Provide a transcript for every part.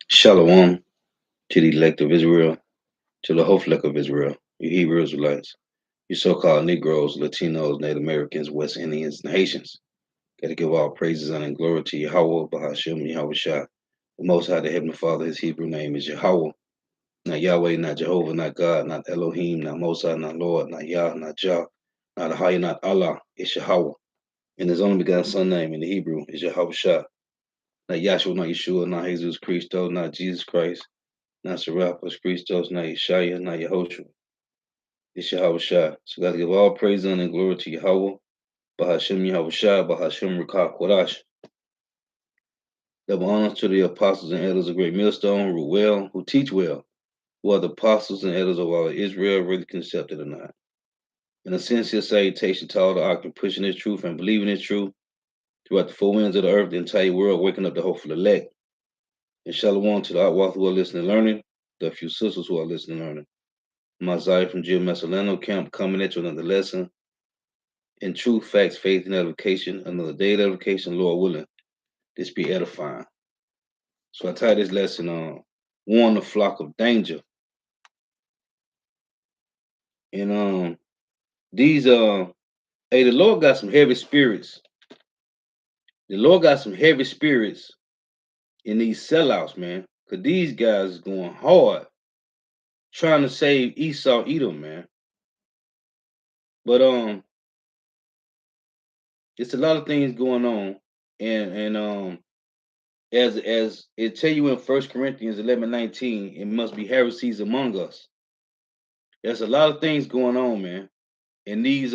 Shalom to the elect of Israel, to the whole flock of Israel, you Hebrew Israelites, you so-called Negroes, Latinos, Native Americans, West Indians, and Haitians. Got to give all praises and glory to Yahweh, Bahashem, Yahweh Shah. The Most High, the Heavenly Father, his Hebrew name is Yahweh. Not Yahweh, not Jehovah, not God, not Elohim, not Mosai, not Lord, not Yah, not Jah, not Ahai, not Allah. It's Yahweh. And his only begotten son name in the Hebrew is Yahweh Shah. Not Yahshua, not Yeshua, not Jesus Christo, not Jesus Christ, not Serapis Christos, not Yeshaya, not Yehoshua. It's Yahweh Shah. So God give all praise and glory to Yahweh. Bahashem Yahweh Shah, Bahashem Rakah Kodash. Double honors to the apostles and elders of Great Millstone, who rule well, who teach well, who are the apostles and elders of all of Israel, really accepted or not. In a sincere salutation to all the Ark pushing this truth and believing this truth throughout the four winds of the earth, the entire world, waking up the hopeful elect. And shalom to the Outwalk who are listening and learning, the few sisters who are listening and learning. Messiah from Jim Messalano camp coming at you another lesson in truth, facts, faith, and edification. Another day of edification, Lord willing. This be edifying. So I titled this lesson on warn the flock of danger. And these hey, the Lord got some heavy spirits. The Lord got some heavy spirits in these sellouts, man. Cause these guys is going hard trying to save Esau Edom, man. But it's a lot of things going on. And as it tell you in 1 Corinthians 11:19, it must be heresies among us. There's a lot of things going on, man. And these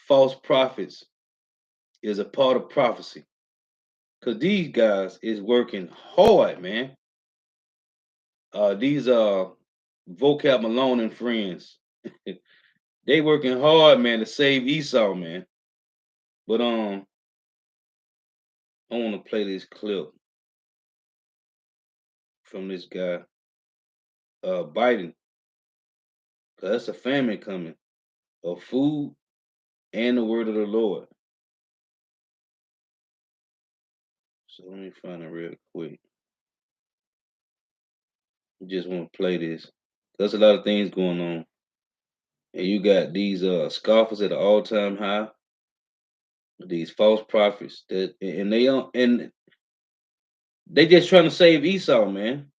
false prophets is a part of prophecy. Cause these guys is working hard, man. These vocab Malone and friends. They working hard, man, to save Esau, man. But I want to play this clip from this guy, Biden. Cause that's a famine coming of food and the word of the Lord. So let me find it real quick. I just want to play this. There's a lot of things going on. And you got these scoffers at an all-time high, these false prophets that and they just trying to save Esau, man.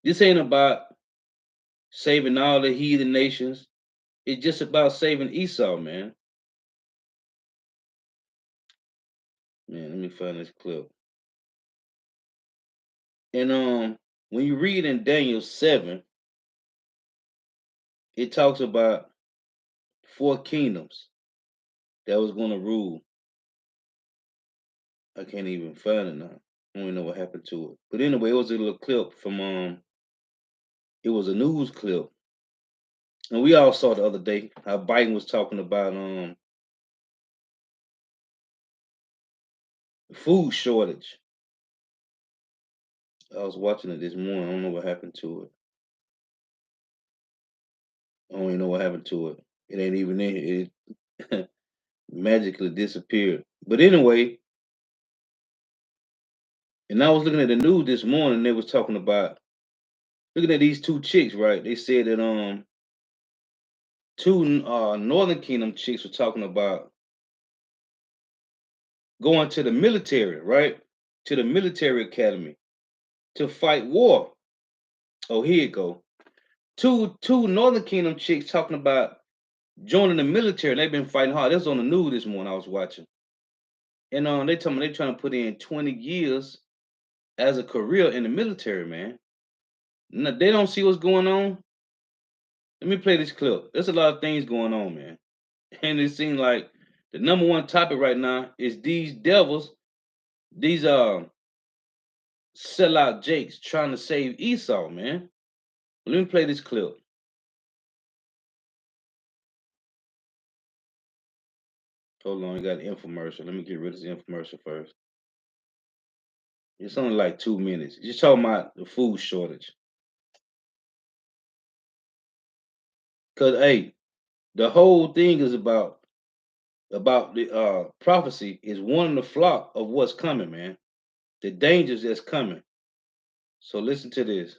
This ain't about saving all the heathen nations. It's just about saving Esau, man. Man, let me find this clip. And when you read in Daniel 7, it talks about four kingdoms that was going to rule. I can't even find it now. I don't even know what happened to it. But anyway, it was a little clip from it was a news clip. And we all saw the other day how Biden was talking about food shortage. I was watching it this morning. I don't know what happened to it. I don't even know what happened to it. It ain't even in here. It magically disappeared. But anyway, and I was looking at the news this morning. They was talking about looking at these two chicks, right? They said that two Northern Kingdom chicks were talking about going to the military, right? To the military academy to fight war. Oh, here you go. Two Northern Kingdom chicks talking about joining the military. They've been fighting hard. That was on the news this morning. I was watching, and they told me they trying to put in 20 years as a career in the military, man. Now, they don't see what's going on. Let me play this clip. There's a lot of things going on, man, and it seems like the number one topic right now is these devils, these sellout jakes trying to save Esau, man. Let me play this clip. Hold on, you got an infomercial. Let me get rid of this infomercial first. It's only like 2 minutes. Just talking about the food shortage. Cause hey, the whole thing is about the prophecy is warning the flock of what's coming, man. The dangers that's coming. So listen to this.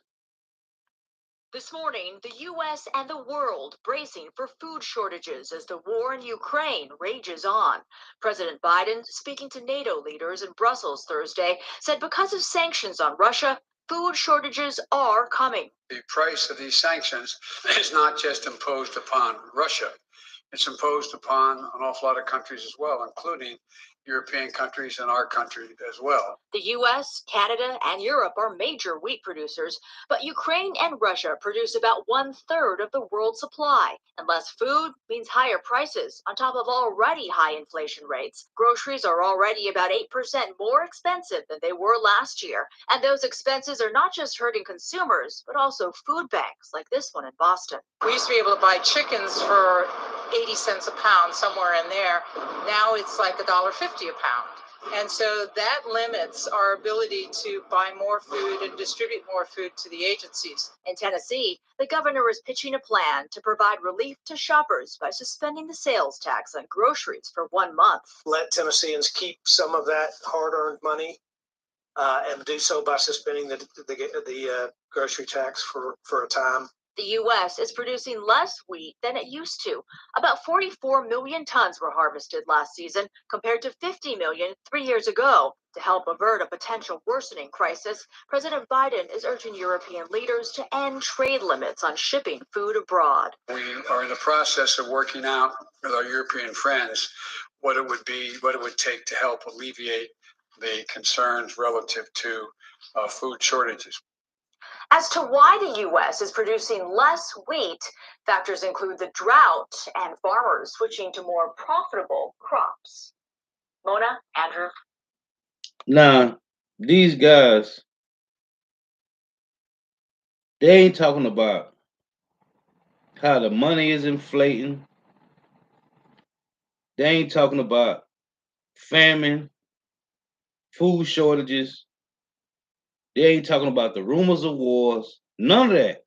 This morning, the U.S. and the world bracing for food shortages as the war in Ukraine rages on. President Biden, speaking to NATO leaders in Brussels Thursday, said because of sanctions on Russia, food shortages are coming. The price of these sanctions is not just imposed upon Russia, it's imposed upon an awful lot of countries as well, including European countries and our country as well. The US, Canada, and Europe are major wheat producers, but Ukraine and Russia produce about 1/3 of the world's supply. And less food means higher prices on top of already high inflation rates. Groceries are already about 8% more expensive than they were last year. And those expenses are not just hurting consumers, but also food banks like this one in Boston. We used to be able to buy chickens for 80 cents a pound, somewhere in there. Now it's like $1.50 a pound. And so that limits our ability to buy more food and distribute more food to the agencies. In Tennessee, the governor is pitching a plan to provide relief to shoppers by suspending the sales tax on groceries for 1 month. Let Tennesseans keep some of that hard-earned money and do so by suspending the grocery tax for a time. The U.S. is producing less wheat than it used to. About 44 million tons were harvested last season, compared to 50 million 3 years ago. To help avert a potential worsening crisis, President Biden is urging European leaders to end trade limits on shipping food abroad. We are in the process of working out with our European friends what it would take to help alleviate the concerns relative to food shortages. As to why the U.S. is producing less wheat, factors include the drought and farmers switching to more profitable crops. Mona, Andrew. Now, these guys, they ain't talking about how the money is inflating. They ain't talking about famine, food shortages. They ain't talking about the rumors of wars. None of that.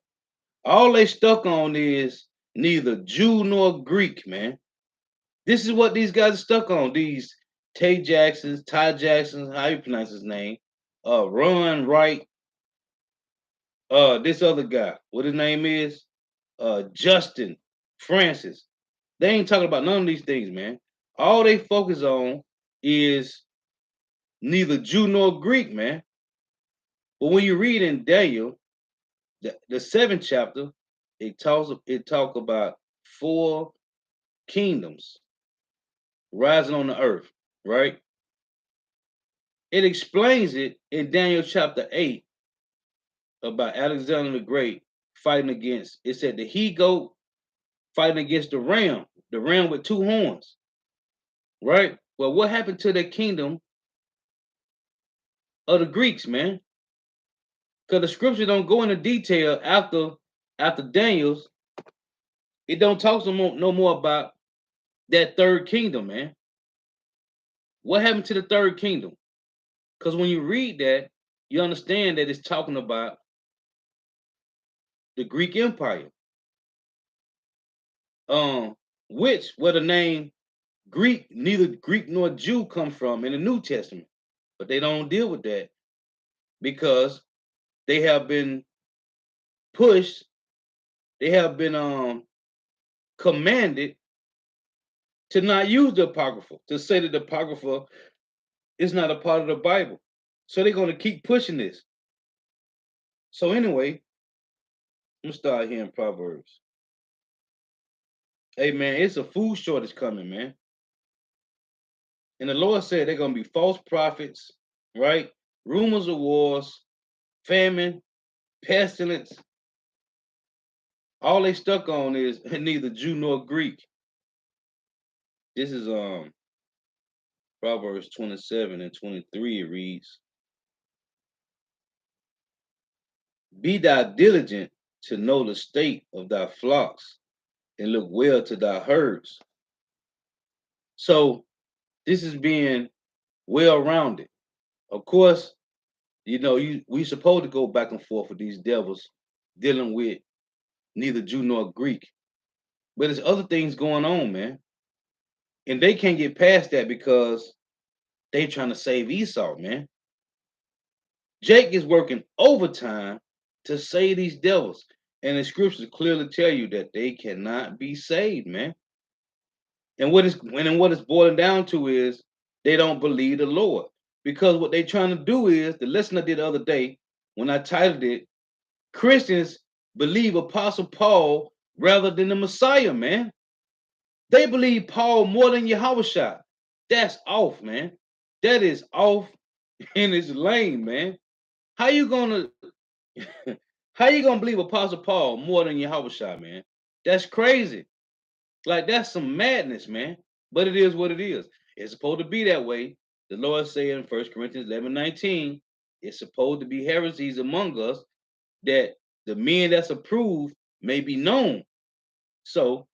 All they stuck on is neither Jew nor Greek, man. This is what these guys are stuck on. These Ty Jacksons, how you pronounce his name? Ron Wright. This other guy, what his name is? Justin Francis. They ain't talking about none of these things, man. All they focus on is neither Jew nor Greek, man. But when you read in Daniel, the seventh chapter, it talk about 4 kingdoms rising on the earth, right? It explains it in Daniel chapter 8 about Alexander the Great fighting against, it said the he-goat fighting against the ram with 2 horns, right? Well, what happened to the kingdom of the Greeks, man? Because the scripture don't go into detail after Daniel's. It don't talk no more about that third kingdom, man. What happened to the third kingdom? Because when you read that, you understand that it's talking about the Greek Empire. Where the name Greek, neither Greek nor Jew come from in the New Testament. But they don't deal with that because they have been pushed, they have been commanded to not use the Apocrypha, to say that the Apocrypha is not a part of the Bible. So they're going to keep pushing this. So anyway, I'm going to start here in Proverbs. Hey, man, it's a food shortage coming, man. And the Lord said they're going to be false prophets, right? Rumors of wars, famine, pestilence. All they stuck on is neither Jew nor Greek. This is Proverbs 27 and 23. It reads, be thou diligent to know the state of thy flocks and look well to thy herds. So this is being well-rounded. Of course, we supposed to go back and forth with these devils dealing with neither Jew nor Greek. But there's other things going on, man. And they can't get past that because they trying to save Esau, man. Jake is working overtime to save these devils. And the scriptures clearly tell you that they cannot be saved, man. And what it's boiling down to is they don't believe the Lord. Because what they trying to do is the lesson I did the other day when I titled it, Christians believe Apostle Paul rather than the Messiah, man. They believe Paul more than Yahushua. That's off, man. That is off and it's lame, man. How you gonna how you gonna believe Apostle Paul more than Yahushua, man? That's crazy. Like that's some madness, man. But it is what it is. It's supposed to be that way. The Lord said in 1 Corinthians 11:19, it's supposed to be heresies among us that the men that's approved may be known. So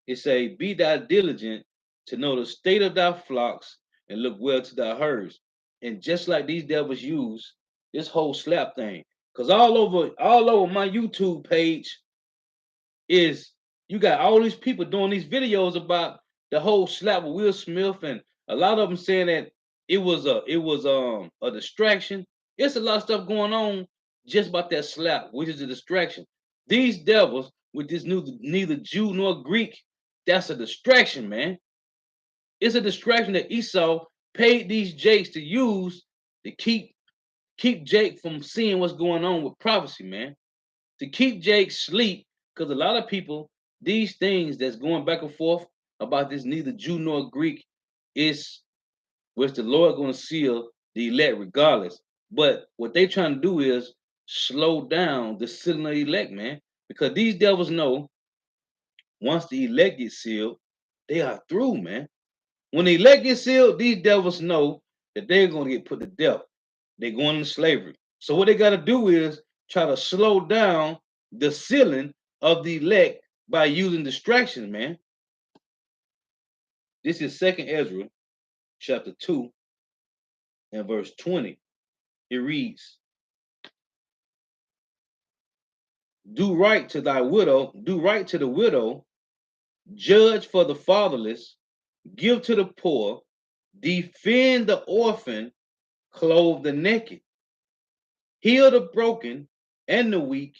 it say, be thou diligent to know the state of thy flocks and look well to thy herds. And just like these devils use this whole slap thing, because all over my YouTube page is you got all these people doing these videos about the whole slap with Will Smith, and a lot of them saying that it was a distraction. It's a lot of stuff going on just about that slap, which is a distraction. These devils with this new neither Jew nor Greek, that's a distraction, man. It's a distraction that Esau paid these Jakes to use to keep Jake from seeing what's going on with prophecy, man. To keep Jake sleep, because a lot of people, these things that's going back and forth about this neither Jew nor Greek is which the Lord going to seal the elect regardless. But what they trying to do is slow down the sealing of the elect, man. Because these devils know once the elect gets sealed, they are through, man. When the elect gets sealed, these devils know that they're going to get put to death. They're going into slavery. So what they got to do is try to slow down the sealing of the elect by using distractions, man. This is 2nd Ezra chapter 2 and verse 20. It reads, do right to thy widow, do right to the widow, judge for the fatherless, give to the poor, defend the orphan, clothe the naked, heal the broken and the weak,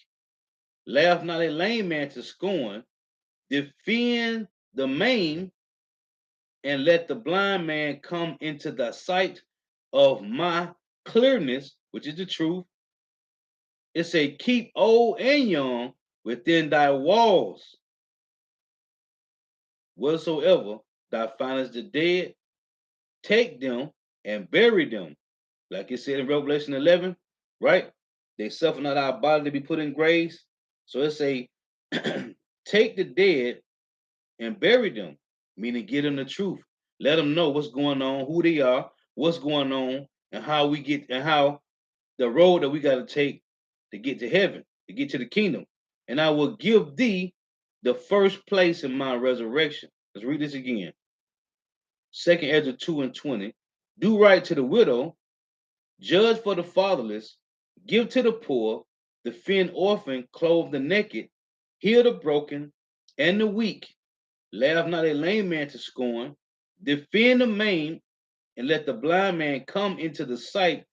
laugh not a lame man to scorn, defend the maimed, and let the blind man come into the sight of my clearness, which is the truth. It say, keep old and young within thy walls. Whatsoever thou findest the dead, take them and bury them. Like it said in Revelation 11, right? They suffer not our body to be put in graves. So it say, take the dead and bury them, meaning give them the truth. Let them know what's going on, who they are, what's going on, and how we get, and how the road that we got to take to get to heaven, to get to the kingdom. And I will give thee the first place in my resurrection. Let's read this again. 2nd Ezra 2 and 20. Do right to the widow, judge for the fatherless, give to the poor, defend orphan, clothe the naked, heal the broken and the weak, laugh not a lame man to scorn, defend the maimed, and let the blind man come into the sight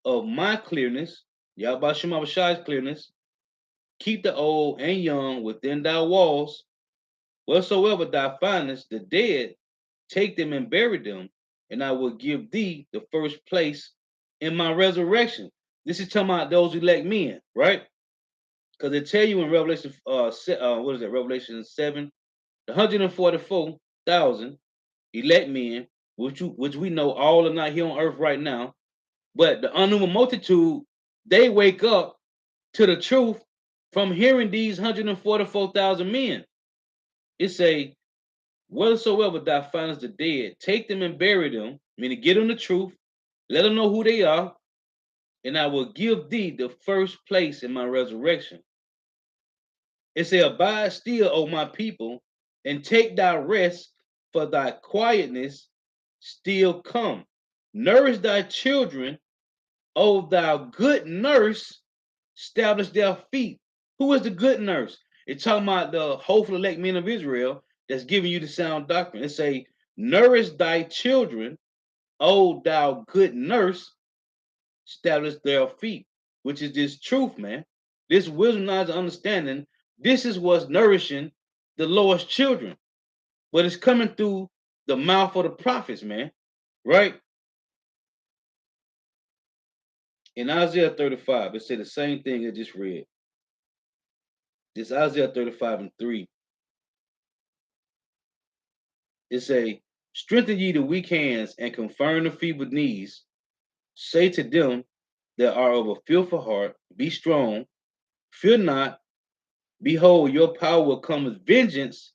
of my clearness, Yahweh Shema Bashai's clearness. Keep the old and young within thy walls. Whatsoever thou findest the dead, take them and bury them, and I will give thee the first place in my resurrection. This is talking about those elect men, right? Because they tell you in Revelation, what is that? Revelation 7, the 144,000 elect men, which we know all are not here on earth right now, but the unknown multitude, they wake up to the truth from hearing these 144,000 men. It say, whatsoever thou findest the dead, take them and bury them, meaning get them the truth, let them know who they are, and I will give thee the first place in my resurrection. It say, abide still, O my people, and take thy rest, for thy quietness still come. Nourish thy children, O thou good nurse, establish their feet. Who is the good nurse? It's talking about the hopeful elect men of Israel that's giving you the sound doctrine. It say, nourish thy children, O thou good nurse, establish their feet, which is this truth, man. This wisdom, knowledge, and understanding, this is what's nourishing the Lord's children. But it's coming through the mouth of the prophets, man. Right? In Isaiah 35, it said the same thing I just read. This Isaiah 35 and 3. It say, strengthen ye the weak hands and confirm the feeble knees. Say to them that are of a fearful heart, be strong, fear not. Behold, your power will come with vengeance,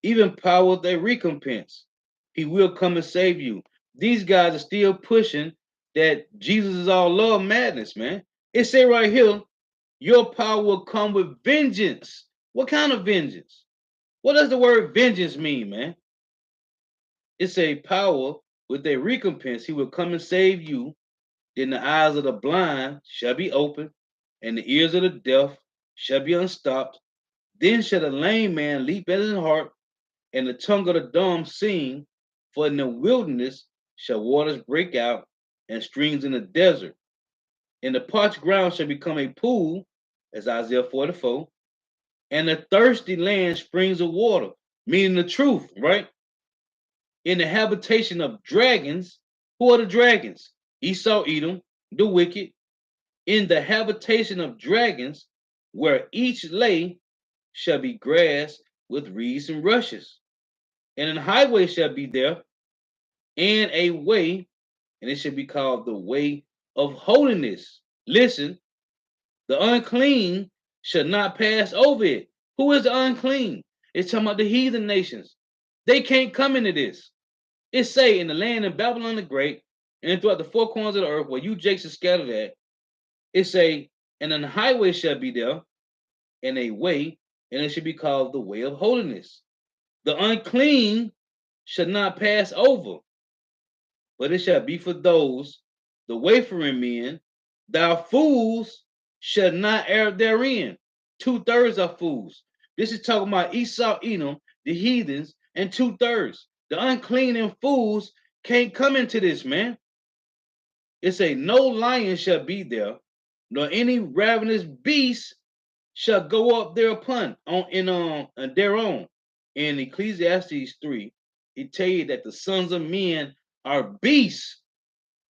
even power with a recompense. He will come and save you. These guys are still pushing that Jesus is all love madness, man. It say right here, your power will come with vengeance. What kind of vengeance? What does the word vengeance mean, man? It's a power with a recompense. He will come and save you. Then the eyes of the blind shall be opened, and the ears of the deaf shall be unstopped. Then shall the lame man leap at his heart, and the tongue of the dumb sing. For in the wilderness shall waters break out, and streams in the desert. And the parched ground shall become a pool, as Isaiah 44, and the thirsty land springs of water, meaning the truth, right? In the habitation of dragons, who are the dragons? Esau, Edom, the wicked. In the habitation of dragons, where each lay shall be grass with reeds and rushes. And an highway shall be there, and a way, and it shall be called the way of holiness. Listen, the unclean shall not pass over it. Who is the unclean? It's talking about the heathen nations. They can't come into this. It say in the land of Babylon the Great, and throughout the four corners of the earth where you Jakes are scattered at, it say, and an highway shall be there, and a way, and it should be called the way of holiness. The unclean shall not pass over, but it shall be for those, the wayfaring men. Thou fools shall not err therein. 2/3 are fools. This is talking about Esau, Edom, the heathens, and 2/3. The unclean and fools can't come into this, man. It say, no lion shall be there, nor any ravenous beast shall go up thereupon on their own. In Ecclesiastes 3, it tell you that the sons of men are beasts.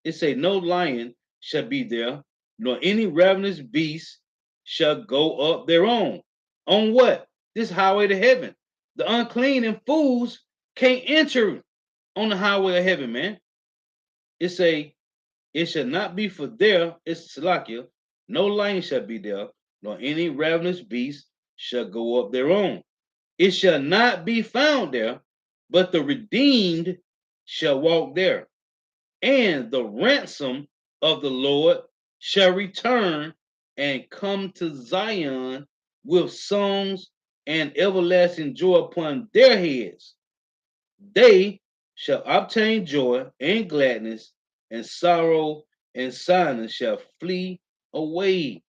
It say no lion shall be there, nor any ravenous beast shall go up their own. On what? This highway to heaven. The unclean and fools can't enter on the highway of heaven, man. It say, it shall not be for there, it's Salakia, no lion shall be there, nor any ravenous beast shall go up their own. It shall not be found there, but the redeemed shall walk there. And the ransom of the Lord shall return and come to Zion with songs and everlasting joy upon their heads. They shall obtain joy and gladness, and sorrow and sadness shall flee away.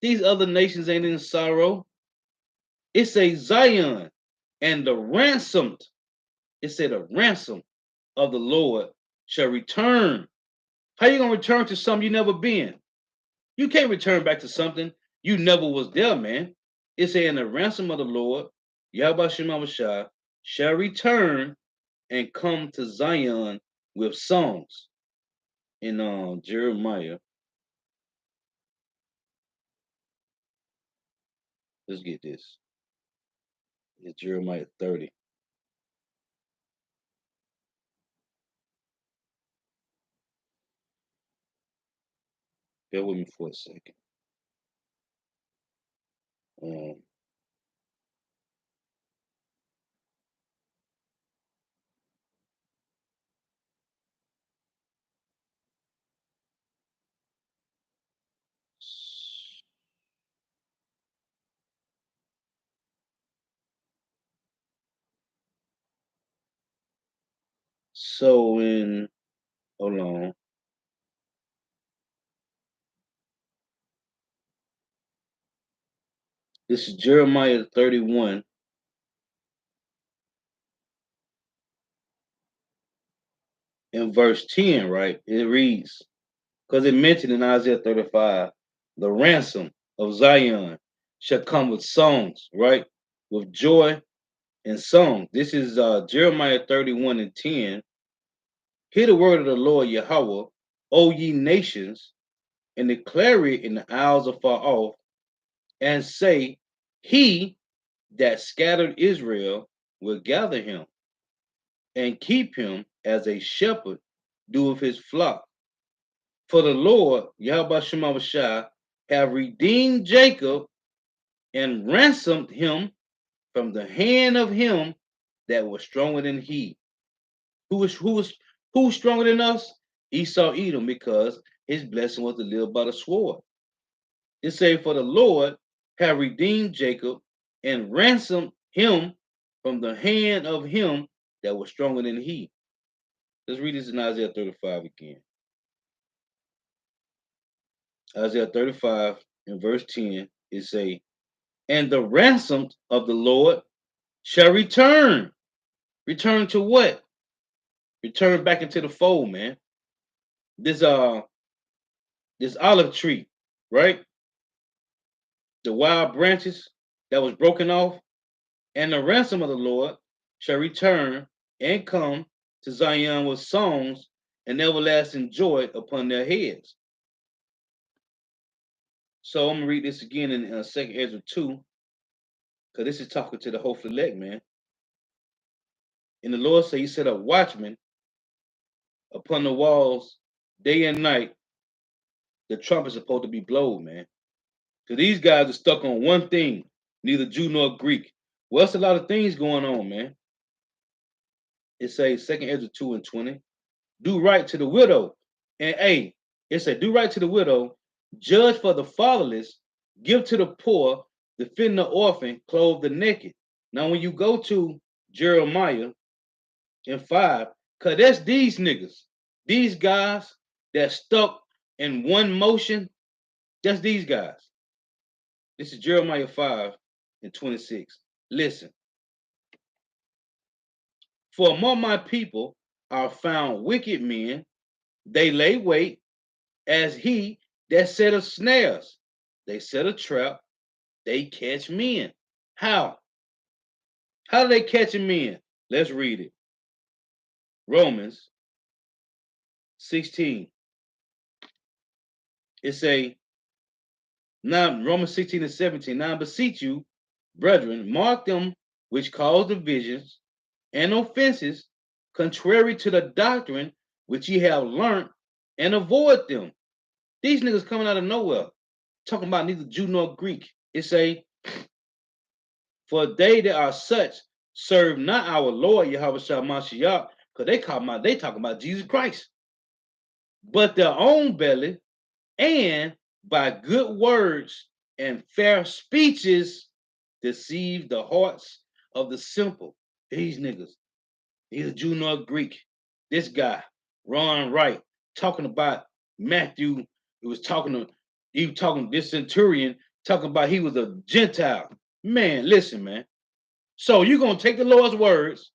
These other nations ain't in sorrow. It's a Zion, and the ransomed, it said a ransom of the Lord shall return. How you gonna return to something you never been? You can't return back to something you never was there, man. It's saying the ransom of the Lord, Yahweh Shema Shah, shall return and come to Zion with songs. In Jeremiah, let's get this. It's Jeremiah 30. Bear with me for a second. Um, so in hold on. This is Jeremiah 31. In verse 10, right? It reads, because it mentioned in Isaiah 35, the ransom of Zion shall come with songs, right? With joy and song. This is Jeremiah 31 and 10. Hear the word of the Lord Yahweh, O ye nations, and declare it in the isles afar off, and say, he that scattered Israel will gather him, and keep him as a shepherd doeth his flock. For the Lord, Yahweh Shema Shai, have redeemed Jacob and ransomed him from the hand of him that was stronger than he. Who's stronger than us? Esau Edom, because his blessing was to live by the sword. It say, for the Lord have redeemed Jacob and ransomed him from the hand of him that was stronger than he. Let's read this in Isaiah 35 again. Isaiah 35 and verse 10, it say, and the ransom of the Lord shall return. Return to what? Return back into the fold, man. This olive tree, right? The wild branches that was broken off, and the ransom of the Lord shall return and come to Zion with songs and everlasting joy upon their heads. So I'm gonna read this again in 2nd Ezra 2, because this is talking to the hopeful elect, man. And the Lord said, he set up watchmen upon the walls day and night. The trumpet's supposed to be blown, man. So these guys are stuck on one thing, neither Jew nor Greek. Well, it's a lot of things going on, man. It says 2nd Ezra 2 and 20. Do right to the widow. And hey, it said, do right to the widow, judge for the fatherless, give to the poor, defend the orphan, clothe the naked. Now, when you go to Jeremiah in 5, because that's these niggas, these guys that stuck in one motion, that's these guys. This is Jeremiah 5 and 26. Listen. For among my people are found wicked men, they lay wait as he that setteth snares. They set a trap, they catch men. How? How do they catch men? Let's read it. Romans 16. It say, now Romans 16 and 17. Now I beseech you, brethren, mark them which cause divisions and offenses, contrary to the doctrine which ye have learnt, and avoid them. These niggas coming out of nowhere, talking about neither Jew nor Greek. It say, for they that are such serve not our Lord Yahweh Shah Mashiach, because they talking about Jesus Christ, but their own belly, and by good words and fair speeches deceive the hearts of the simple. These niggas, neither Jew nor Greek. This guy, Ron Wright, talking about Matthew. He was talking this centurion, talking about he was a Gentile. Man, listen, man. So you're gonna take the Lord's words,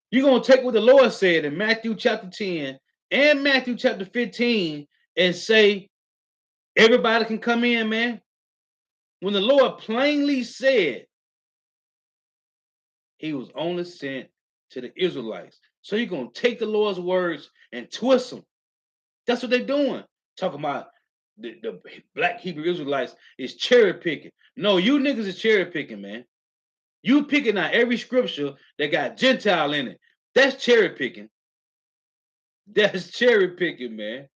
you're gonna take what the Lord said in Matthew chapter 10 and Matthew chapter 15 and say everybody can come in, man. When the Lord plainly said he was only sent to the Israelites. So you're gonna take the Lord's words and twist them. That's what they're doing. Talking about the black Hebrew Israelites is cherry picking. No, you niggas is cherry picking, man. You picking out every scripture that got Gentile in it. That's cherry picking. That's cherry picking, man.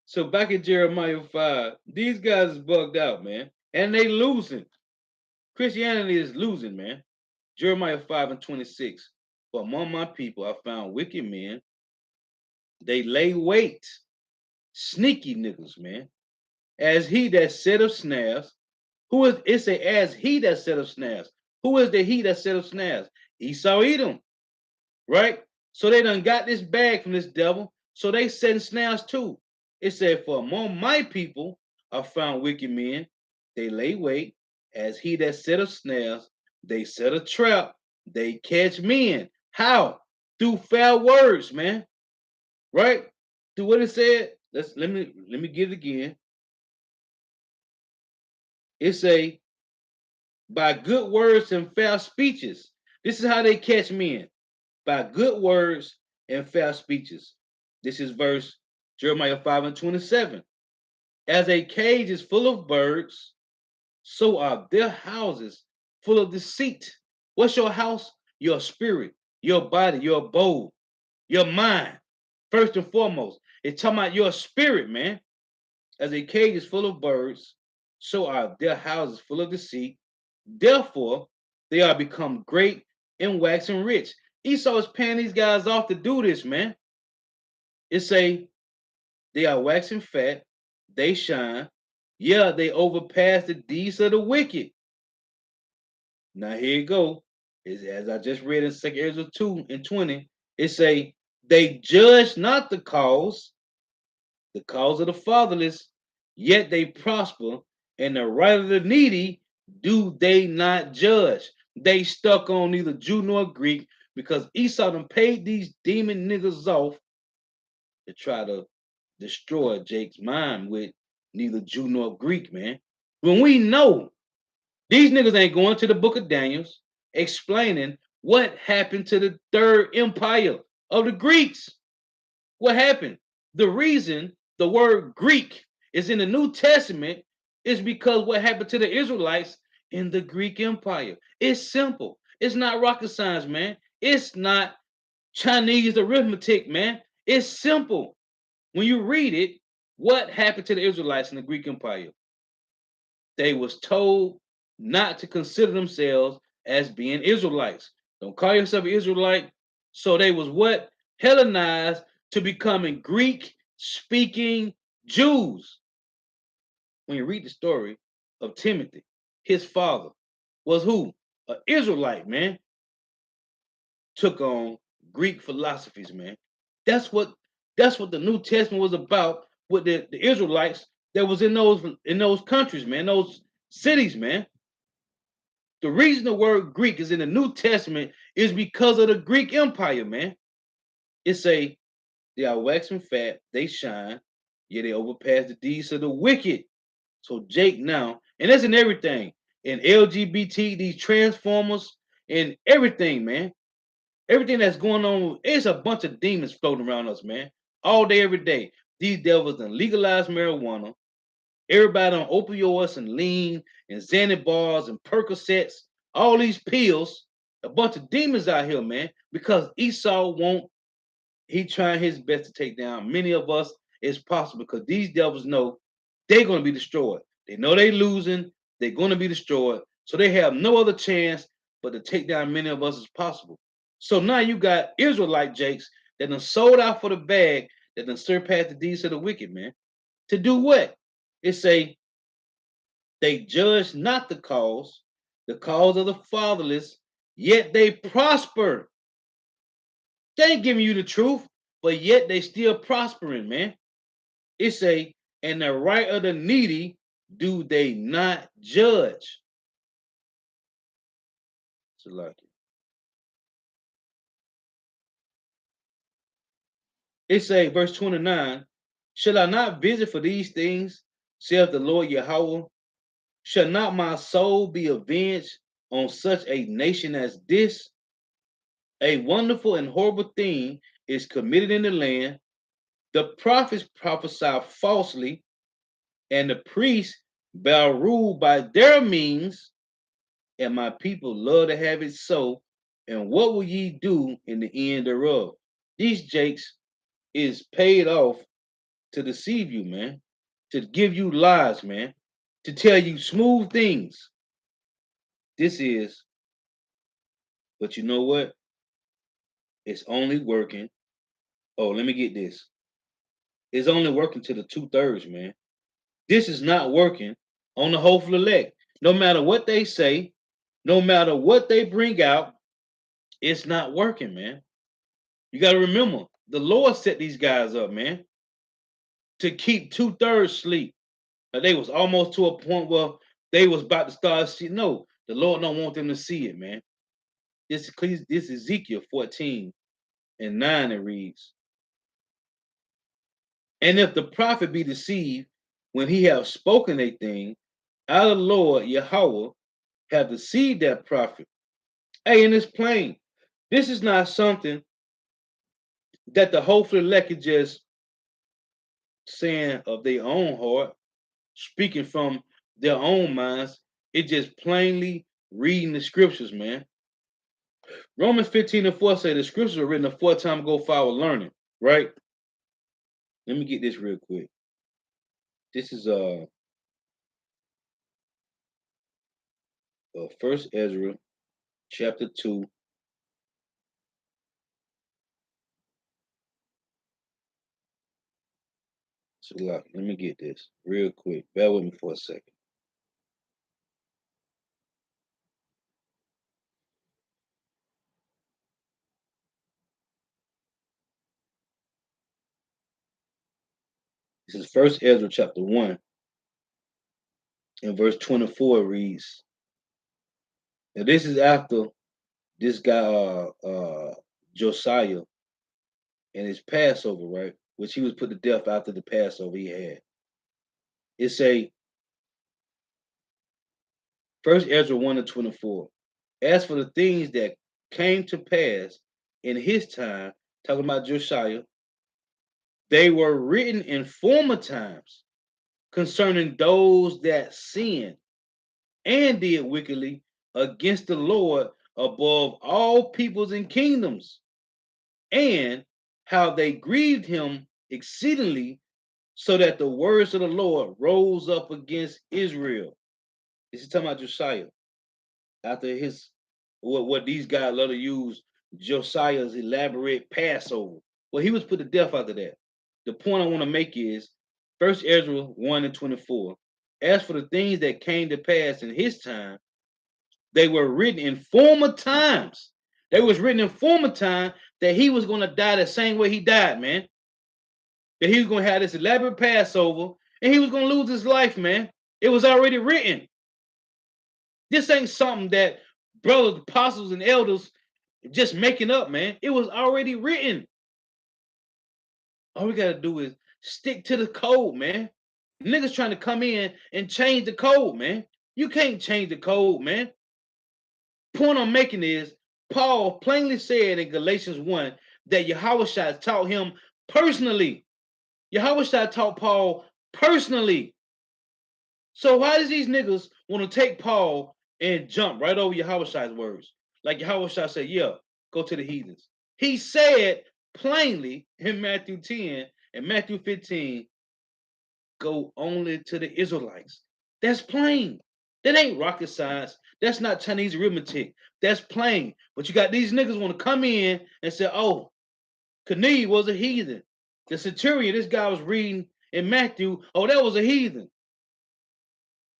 So back in Jeremiah 5, these guys is bugged out, man. And they losing. Christianity is losing, man. Jeremiah 5 and 26. For among my people I found wicked men. They lay wait. Sneaky niggas, man. As he that set up snares. Who is it say as he that set up snares? Who is the he that set up snares? Esau Edom. Right? So they done got this bag from this devil. So they setting snares too. It said, for among my people are found wicked men. they lay wait, as he that set a snares, they set a trap, they catch men. How? Through foul words, man. Right? Through what it said. Let me get it again. It say by good words and fair speeches. This is how they catch men. By good words and fair speeches. This is verse Jeremiah 5:27. As a cage is full of birds, so are their houses full of deceit. What's your house? Your spirit, your body, your abode, your mind. First and foremost, it's talking about your spirit, man. As a cage is full of birds, so are their houses full of deceit. Therefore, they are become great and waxing rich. Esau is paying these guys off to do this, man. It say they are waxing fat, they shine. Yeah, they overpass the deeds of the wicked. Now here you go. As I just read in 2 Ezra 2:20, it say they judge not the cause of the fatherless, yet they prosper, and the right of the needy do they not judge. They stuck on neither Jew nor Greek because Esau done paid these demon niggas off to try to destroy Jake's mind with neither Jew nor Greek, man. When we know these niggas ain't going to the book of Daniels explaining what happened to the third empire of the Greeks. What happened? The reason the word Greek is in the New Testament is because what happened to the Israelites in the Greek Empire. It's simple. It's not rocket science, man. It's not Chinese arithmetic, man. It's simple. When you read it, what happened to the Israelites in the Greek Empire? They was told not to consider themselves as being Israelites. Don't call yourself an Israelite. So they was what? Hellenized to becoming Greek speaking Jews. When you read the story of Timothy, his father was who? An Israelite, man. Took on Greek philosophies, man. That's what the New Testament was about with the Israelites that was in those countries, man, those cities, man. The reason the word Greek is in the New Testament is because of the Greek Empire, man. It say they are waxing fat, they shine, yet they overpass the deeds of the wicked. So Jake now, and that's in everything, in LGBT, these transformers, and everything, man. Everything that's going on, it's a bunch of demons floating around us, man. All day, every day. These devils done legalized marijuana. Everybody on opioids and lean and Xanax bars and Percocets, all these pills, a bunch of demons out here, man. Because Esau he trying his best to take down many of us as possible because these devils know they're going to be destroyed. They know they're losing, they're going to be destroyed. So they have no other chance but to take down many of us as possible. So now you got Israelite Jakes that done sold out for the bag, that done surpassed the deeds of the wicked, man. To do what? It say they judge not the cause of the fatherless, yet they prosper. They ain't giving you the truth, but yet they still prospering, man. It say, and the right of the needy do they not judge. So like it say, verse 29, shall I not visit for these things, saith the Lord Yahweh? Shall not my soul be avenged on such a nation as this? A wonderful and horrible thing is committed in the land. The prophets prophesy falsely, and the priests bear rule by their means, and my people love to have it so. And what will ye do in the end thereof? These jakes is paid off to deceive you, man, to give you lies, man, to tell you smooth things. This is, but you know what? It's only working. Oh, let me get this. It's only working to the 2/3, man. This is not working on the hopeful elect. No matter what they say, no matter what they bring out, it's not working, man. You got to remember, the Lord set these guys up, man, to keep 2/3 sleep. They was almost to a point where they was about to start seeing. No, the Lord don't want them to see it, man. This is Ezekiel 14 and 9. It reads, and if the prophet be deceived when he have spoken a thing, out of the Lord Yahweh have deceived that prophet. Hey, and it's plain. This is not something that the hopeful elect is just saying of their own heart, speaking from their own minds. It just plainly reading the scriptures, man. Romans 15 and 4 say the scriptures were written a time ago for our learning, right? Let me get this real quick. This is First Ezra chapter 2. So let me get this real quick. Bear with me for a second. This is First Ezra chapter 1 and verse 24 reads. Now this is after this guy Josiah and his Passover, right? Which he was put to death after the Passover he had. It say First Ezra 1 and 24. As for the things that came to pass in his time, talking about Josiah, they were written in former times concerning those that sinned and did wickedly against the Lord above all peoples and kingdoms, and how they grieved him exceedingly, so that the words of the Lord rose up against Israel. This is talking about Josiah. After his what these guys love to use, Josiah's elaborate Passover. Well, he was put to death after that. The point I want to make is First Ezra 1 and 24. As for the things that came to pass in his time, they were written in former times. They was written in former time that he was going to die the same way he died, man. That he was going to have this elaborate Passover and he was going to lose his life, man. It was already written. This ain't something that brothers, apostles, and elders just making up, man. It was already written. All we got to do is stick to the code, man. Niggas trying to come in and change the code, man. You can't change the code, man. Point I'm making is Paul plainly said in Galatians 1 that Yahushua taught him personally. Yahushua taught Paul personally. So why does these niggas want to take Paul and jump right over Yahushua's words? Like Yahushua said, yeah, go to the heathens. He said plainly in Matthew 10 and Matthew 15, go only to the Israelites. That's plain. That ain't rocket science. That's not Chinese arithmetic. That's plain. But you got these niggas want to come in and say, oh, Cornelius was a heathen. The centurion, this guy was reading in Matthew, oh, that was a heathen.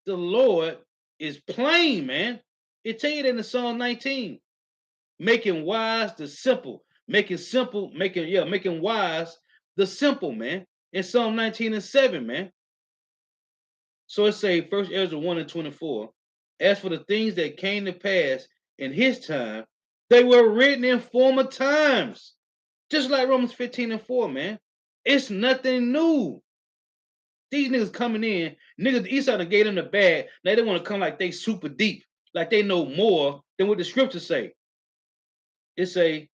The Lord is plain, man. It tell you that in Psalm 19. Making wise the simple. Making wise the simple, man. In Psalm 19 and 7, man. So it say First Ezra 1 and 24. As for the things that came to pass in his time, they were written in former times. Just like Romans 15 and 4, man. It's nothing new. These niggas coming in, niggas Esau done gave them the bag. Now they want to come like they super deep, like they know more than what the scriptures say. It say,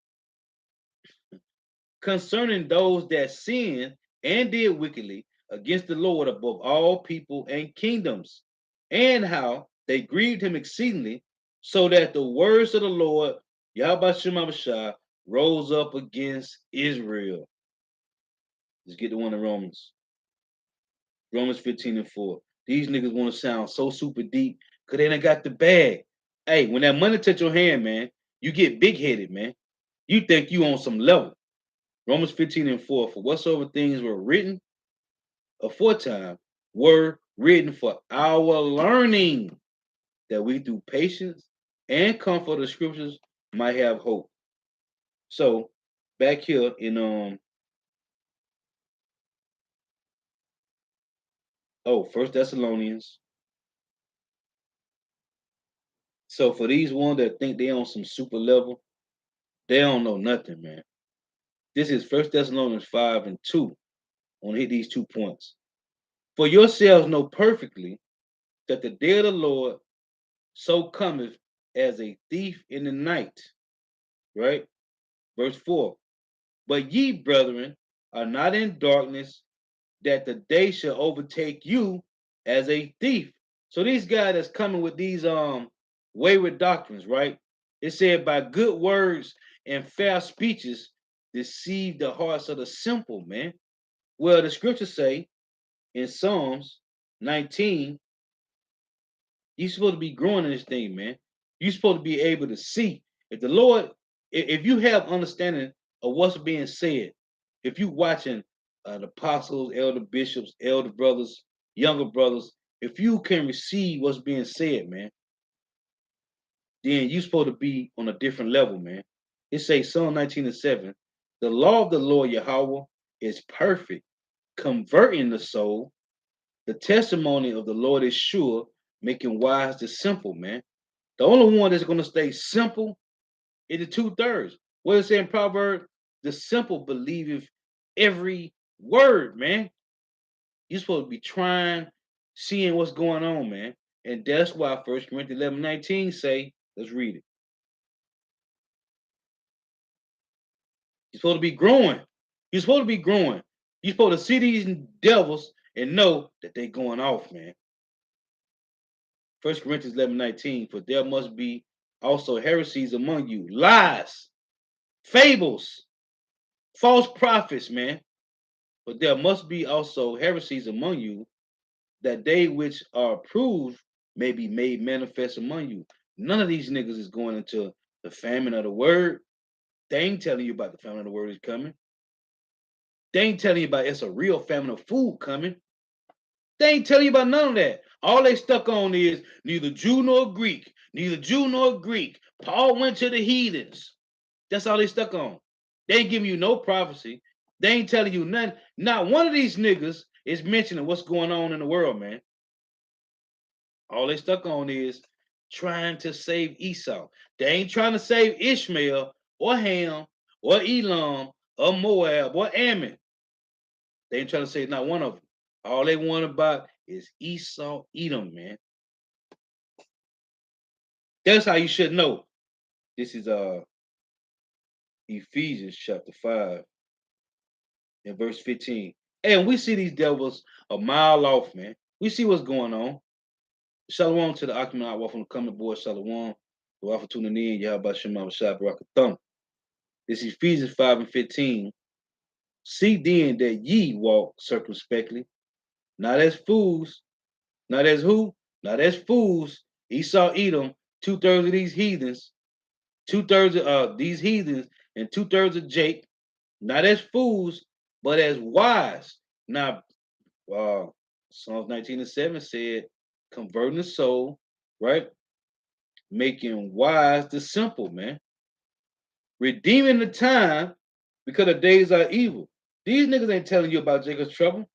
concerning those that sinned and did wickedly against the Lord above all people and kingdoms, and how they grieved him exceedingly, so that the words of the Lord, Yahweh Shemashah, rose up against Israel. Let's get to one of Romans. Romans 15 and 4. These niggas want to sound so super deep because they done got the bag. Hey, when that money touch your hand, man, you get big-headed, man. You think you on some level. Romans 15 and 4. For whatsoever things were written aforetime were written for our learning, that we through patience and comfort of the scriptures might have hope. So back here in First Thessalonians So for these ones that think they on some super level, they don't know nothing, man. This is First Thessalonians 5 and 2. I want to hit these 2 points. For yourselves know perfectly that the day of the Lord so cometh as a thief in the night. Right? Verse 4. But ye, brethren, are not in darkness, that the day shall overtake you as a thief. So these guys that's coming with these wayward doctrines, right? It said by good words and fair speeches deceive the hearts of the simple, man. Well, the scriptures say in Psalms 19, you're supposed to be growing in this thing, man. You're supposed to be able to see. If the Lord, if you have understanding of what's being said, if you watching the apostles, elder bishops, elder brothers, younger brothers, if you can receive what's being said, man, then you're supposed to be on a different level, man. It says Psalm 19 and 7, the law of the Lord Yahweh is perfect, converting the soul. The testimony of the Lord is sure, making wise the simple, man. The only one that's going to stay simple is the 2/3. What it say in Proverbs? The simple believeth every word, man. You're supposed to be trying, seeing what's going on, man. And that's why 1 Corinthians 11:19 say, let's read it. You're supposed to be growing. You're supposed to be growing. You're supposed to see these devils and know that they're going off, man. 1 Corinthians 11:19, for there must be also heresies among you, lies, fables, false prophets, man. But there must be also heresies among you, that they which are approved may be made manifest among you. None of these niggas is going into the famine of the word. They ain't telling you about the famine of the word is coming. They ain't telling you about it's a real famine of food coming. They ain't telling you about none of that. All they stuck on is neither Jew nor Greek, neither Jew nor Greek. Paul went to the heathens. That's all they stuck on. They ain't giving you no prophecy. They ain't telling you nothing. Not one of these niggas is mentioning what's going on in the world, man. All they stuck on is trying to save Esau. They ain't trying to save Ishmael or Ham or Elam or Moab or Ammon. They ain't trying to save not one of them. All they want about is Esau, Edom, man. That's how you should know. This is Ephesians chapter 5 and verse 15. And we see these devils a mile off, man. We see what's going on. Shalom to the Akhman Awaf from the coming board. Shalom. We're for tuning in. Yahweh Shema Shah Barakathum. This is Ephesians 5 and 15. See then that ye walk circumspectly, not as fools, not as who? Not as fools. Esau, Edom, 2/3 of these heathens, 2/3 of these heathens, and 2/3 of Jake, not as fools, but as wise. Now, Psalms 19 and 7 said, converting the soul, right? Making wise the simple, man. Redeeming the time because the days are evil. These niggas ain't telling you about Jacob's trouble.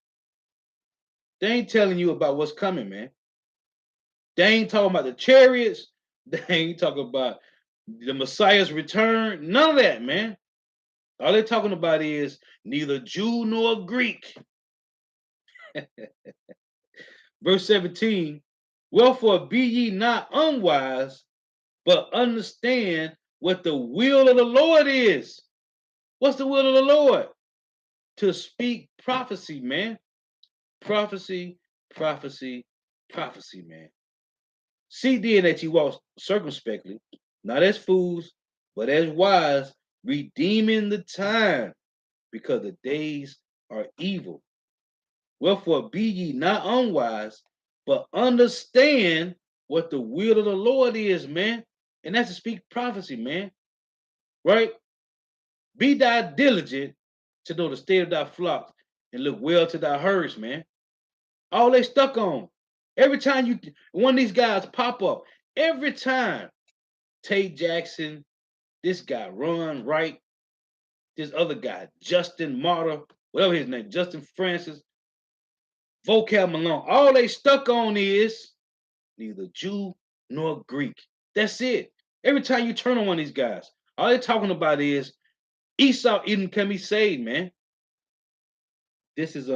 They ain't telling you about what's coming, man. They ain't talking about the chariots. They ain't talking about the Messiah's return. None of that, man. All they're talking about is neither Jew nor Greek. Verse 17, wherefore be ye not unwise, but understand what the will of the Lord is. What's the will of the Lord? To speak prophecy, man. Prophecy, prophecy, prophecy, man. See then that you walk circumspectly, not as fools, but as wise, redeeming the time, because the days are evil. Wherefore be ye not unwise, but understand what the will of the Lord is, man. And that's to speak prophecy, man. Right? Be thou diligent to know the state of thy flocks and look well to thy herds, man. All they stuck on. Every time one of these guys pop up, every time Tate Jackson, this guy Ron Wright, this other guy, Justin Martyr, whatever his name, Justin Francis, Vocab Malone, all they stuck on is neither Jew nor Greek. That's it. Every time you turn on one of these guys, all they're talking about is Esau even can be saved, man. This is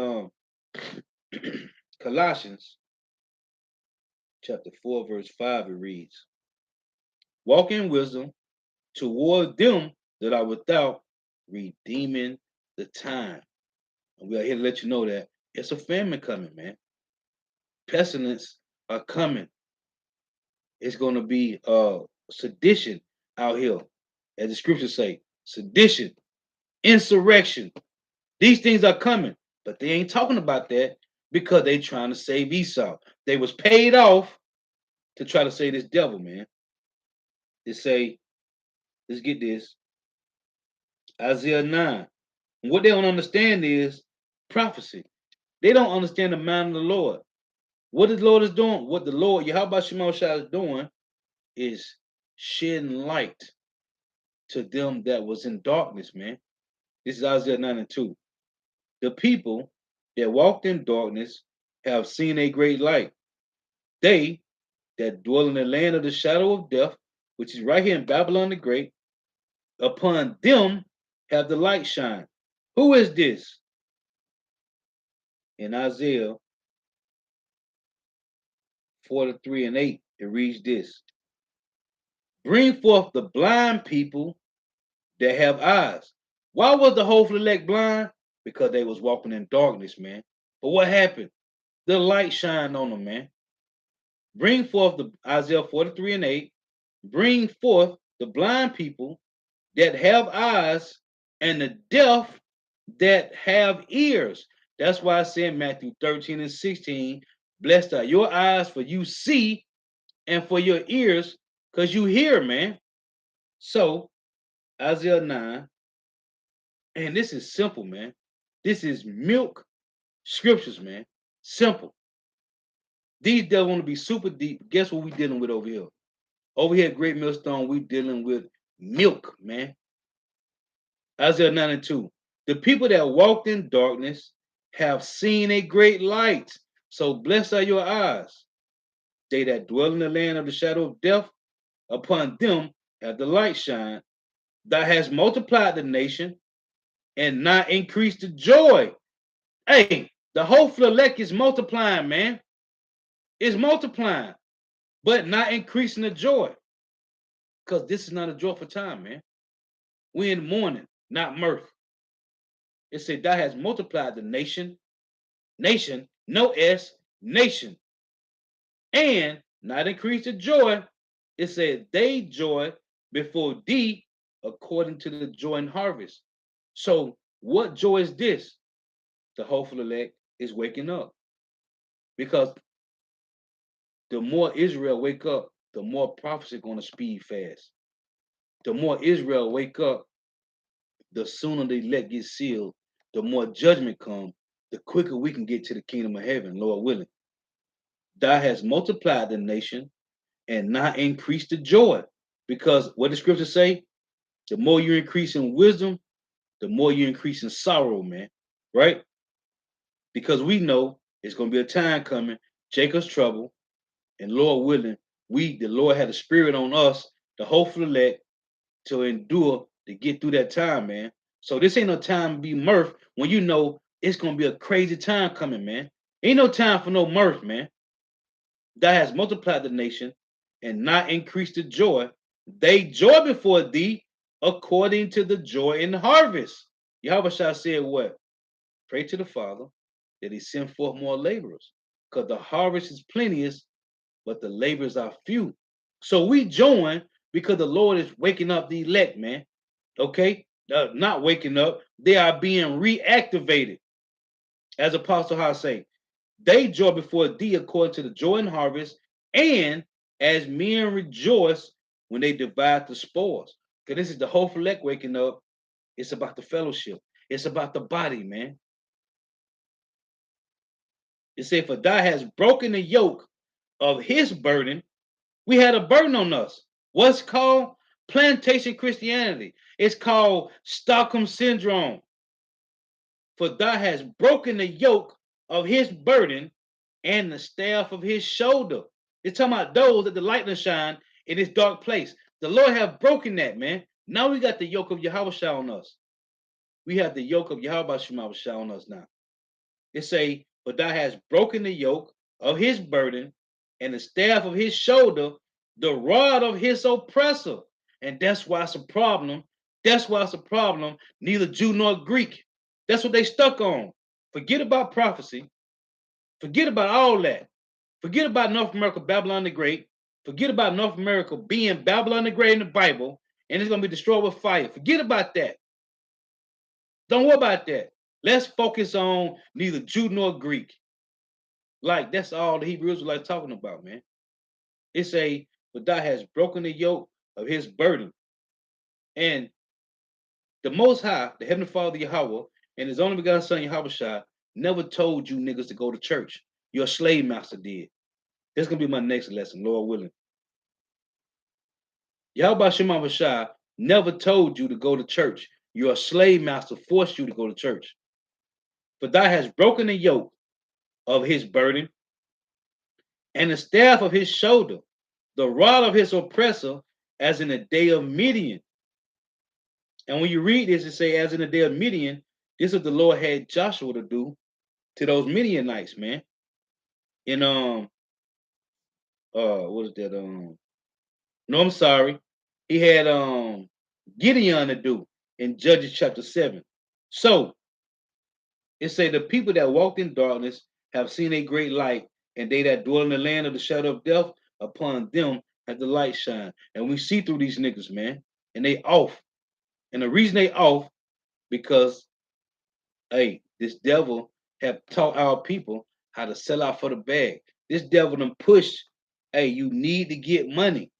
Colossians chapter 4, verse 5. It reads, walk in wisdom toward them that are without, redeeming the time. And we are here to let you know that it's a famine coming, man. Pestilence are coming. It's going to be sedition out here, as the scriptures say, sedition, insurrection. These things are coming, but they ain't talking about that because they trying to save Esau. They was paid off to try to save this devil, man. They say, let's get this, Isaiah 9. And what they don't understand is prophecy. They don't understand the mind of the Lord. What the Lord is doing, what the Lord, Yahweh Shema Shai is doing, is shedding light to them that was in darkness, man. This is Isaiah 9 and 2. The people that walked in darkness have seen a great light. They that dwell in the land of the shadow of death, which is right here in Babylon the Great, upon them have the light shine. Who is this? In Isaiah 43 and 8, it reads this. Bring forth the blind people that have eyes. Why was the whole elect blind? Because they was walking in darkness, man. But what happened? The light shined on them, man. Bring forth the Isaiah 43 and 8. Bring forth the blind people that have eyes and the deaf that have ears. That's why I said Matthew 13 and 16, blessed are your eyes for you see, and for your ears because you hear, man. So Isaiah 9, and this is simple, man. This is milk scriptures, man. Simple. These devils want to be super deep. Guess what we dealing with over here? Over here at Great Millstone, we dealing with milk, man. Isaiah 9 and 2. The people that walked in darkness have seen a great light. So blessed are your eyes. They that dwell in the land of the shadow of death, upon them have the light shine. Thou hast multiplied the nation and not increased the joy. Hey, the whole elect is multiplying, man. It's multiplying, but not increasing the joy. Because this is not a joyful time, man. We're in mourning, not mirth. It said, thou hast multiplied the nation, no S, nation, and not increased the joy. It said, they joy before thee according to the joy and harvest. So what joy is this? The hopeful elect is waking up. Because the more Israel wake up, the more prophecy going to speed fast. The more Israel wake up, the sooner the elect get sealed, the more judgment come, the quicker we can get to the kingdom of heaven, Lord willing. Thou hast multiplied the nation and not increased the joy. Because what the scriptures say, the more you increase in wisdom, the more you increase in sorrow, man. Right? Because we know it's going to be a time coming, Jacob's trouble, and Lord willing, the Lord had a spirit on us, the hopeful elect, to endure to get through that time, man. So this ain't no time to be mirth when you know it's gonna be a crazy time coming, man. Ain't no time for no mirth, man. Thou has multiplied the nation and not increased the joy. They joy before thee according to the joy in the harvest. Yahweh Shah said what? Pray to the Father that he send forth more laborers. Because the harvest is plenteous, but the laborers are few. So we join because the Lord is waking up the elect, man. Okay? Not waking up. They are being reactivated. As Apostle Hall say, they joy before thee according to the joy and harvest, and as men rejoice when they divide the spoils. Because this is the whole elect waking up. It's about the fellowship. It's about the body, man. It said, for thou hast broken the yoke of his burden. We had a burden on us. What's called plantation Christianity? It's called Stockholm Syndrome. For thou hast broken the yoke of his burden and the staff of his shoulder. It's talking about those that the light shine in this dark place. The Lord have broken that, man. Now we got the yoke of Yahweh on us. We have the yoke of Yahweh on us now. It say, but thou hast broken the yoke of his burden and the staff of his shoulder, the rod of his oppressor. And that's why it's a problem. That's why it's a problem. Neither Jew nor Greek. That's what they stuck on. Forget about prophecy. Forget about all that. Forget about North America, Babylon the Great. Forget about North America being Babylon the Great in the Bible, and it's going to be destroyed with fire. Forget about that. Don't worry about that. Let's focus on neither Jew nor Greek. Like, that's all the Hebrew Israelites talking about, man. It's a, but thou has broken the yoke of his burden. And the Most High, the Heavenly Father Yahweh, and his only begotten Son Yahweh never told you niggas to go to church. Your slave master did. That's going to be my next lesson, Lord willing. Yahweh Shema Shai never told you to go to church. Your slave master forced you to go to church. But thou hast broken the yoke of his burden and the staff of his shoulder, the rod of his oppressor, as in the day of Midian. And when you read this, it say, as in the day of Midian, this is what the Lord had Joshua to do to those Midianites, man. In what is that? No, I'm sorry. He had Gideon to do in Judges chapter 7. So it say the people that walked in darkness have seen a great light, and they that dwell in the land of the shadow of death, upon them has the light shine. And we see through these niggas, man, and they off. And the reason they off, because hey, this devil have taught our people how to sell out for the bag. This devil done pushed, hey, you need to get money.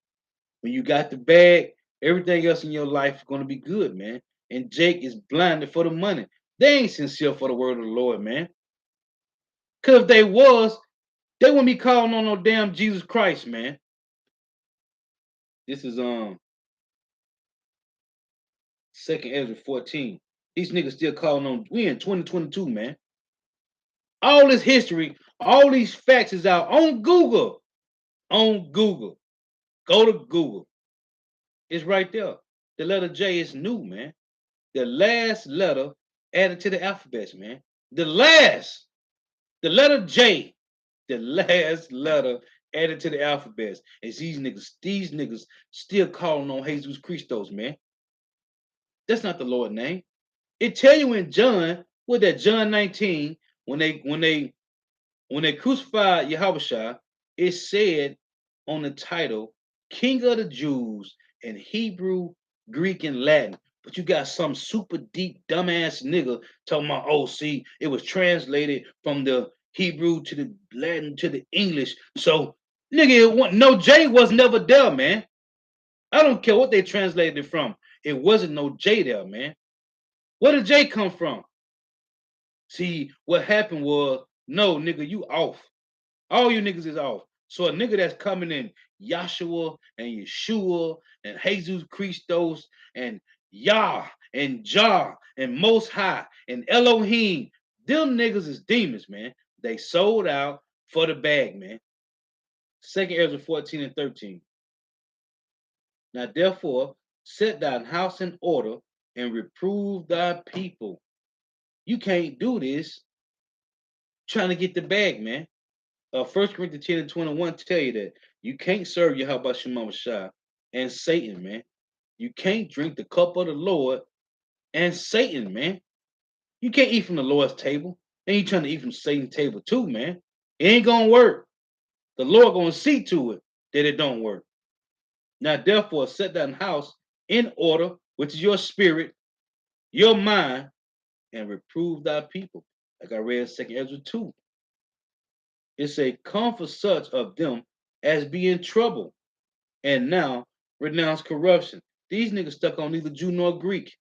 When you got the bag, everything else in your life is going to be good, man. And Jake is blinded for the money. They ain't sincere for the word of the Lord, man. Because if they was, they wouldn't be calling on no damn Jesus Christ, man. This is 2nd Ezra 14. These niggas still calling on, we in 2022, man. All this history, all these facts is out on Google. On Google. Go to Google. It's right there. The letter J is new, man. The last letter added to the alphabet, man. The letter J, the last letter added to the alphabet. Is these niggas still calling on Jesus Christos, man. That's not the Lord's name. It tell you in John, what that John 19, when they crucified Yahweh, it said on the title, King of the Jews in Hebrew, Greek, and Latin. But you got some super deep dumbass nigga talking about, oh, see, it was translated from the Hebrew to the Latin to the English. So, nigga, no J was never there, man. I don't care what they translated it from. It wasn't no J there, man. Where did J come from? See, what happened was, no, nigga, you off. All you niggas is off. So a nigga that's coming in Yahshua and Yeshua and Jesus Christos and Yah and Jah and Most High and Elohim, them niggas is demons, man. They sold out for the bag, man. 2nd Ezra 14 and 13. Now therefore, set thine house in order and reprove thy people. You can't do this trying to get the bag, man. 1 Corinthians 10 and 21 tell you that you can't serve Yahweh Shema Shai and Satan, man. You can't drink the cup of the Lord and Satan, man. You can't eat from the Lord's table. And you trying to eat from Satan's table too, man. It ain't gonna work. The Lord gonna see to it that it don't work. Now, therefore, set thine house in order, which is your spirit, your mind, and reprove thy people. Like I read 2nd Ezra 2. It's a comfort such of them as be in trouble, and now renounce corruption. These niggas stuck on neither Jew nor Greek.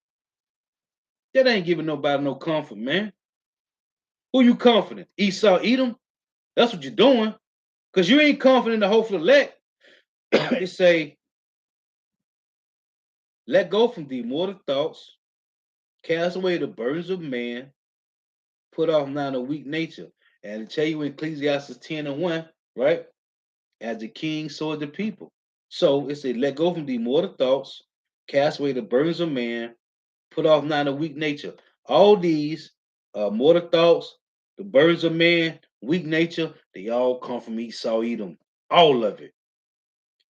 That ain't giving nobody no comfort, man. Who you comforting? Esau, Edom? That's what you're doing. Because you ain't confident the hopeful elect. It say, let go from thee mortal thoughts, cast away the burdens of man, put off now the weak nature. And to tell you in Ecclesiastes 10 and 1, right? As the king, so is the people. So it said, let go from the mortal thoughts, cast away the burdens of man, put off not a weak nature. All these mortal thoughts, the burdens of man, weak nature, they all come from Esau Edom. All of it.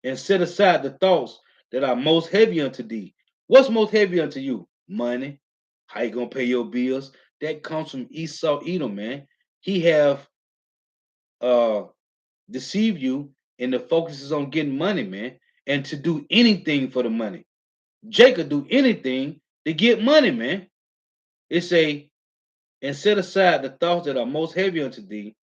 And set aside the thoughts that are most heavy unto thee. What's most heavy unto you? Money. How you gonna pay your bills? That comes from Esau Edom, man. He have uh deceived you, and the focus is on getting money, man, and to do anything for the money. Jacob do anything to get money, man. It say, and set aside the thoughts that are most heavy unto thee,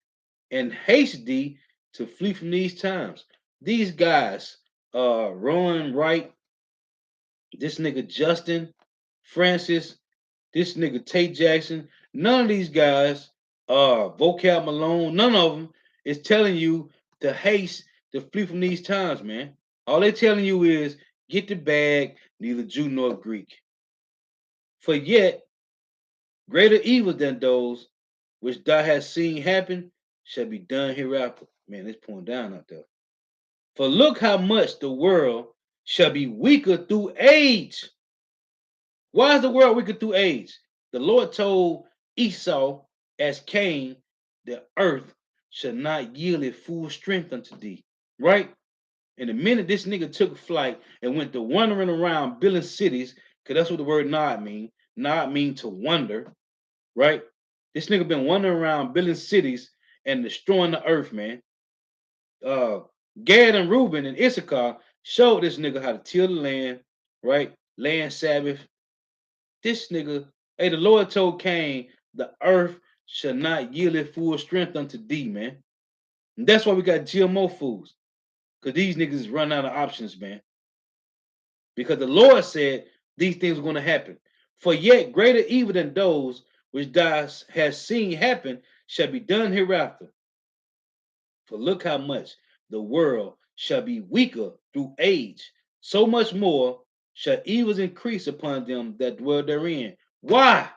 and haste thee to flee from these times. These guys, Ron Wright, this nigga Justin, Francis, this nigga Tate Jackson, none of these guys, Vocab Malone, none of them is telling you to haste to flee from these times, man. All they're telling you is get the bag, neither Jew nor Greek. For yet greater evil than those which thou hast seen happen shall be done hereafter. Man, it's pouring down out there. For look how much the world shall be weaker through age. Why is the world weaker through age? The Lord told Esau as Cain, the earth shall not yield its full strength unto thee. Right? And the minute this nigga took flight and went to wandering around building cities, because that's what the word nod mean. Nod mean to wonder, right? This nigga been wandering around building cities and destroying the earth, man. Uh Gad and Reuben and Issachar showed this nigga how to till the land, right? Land Sabbath. This nigga, hey, the Lord told Cain, the earth shall not yield its full strength unto thee, man. And that's why we got GMO foods. Because these niggas run out of options, man. Because the Lord said these things are going to happen. For yet greater evil than those which thou hast seen happen shall be done hereafter. For look how much the world shall be weaker through age, so much more shall evils increase upon them that dwell therein. Why?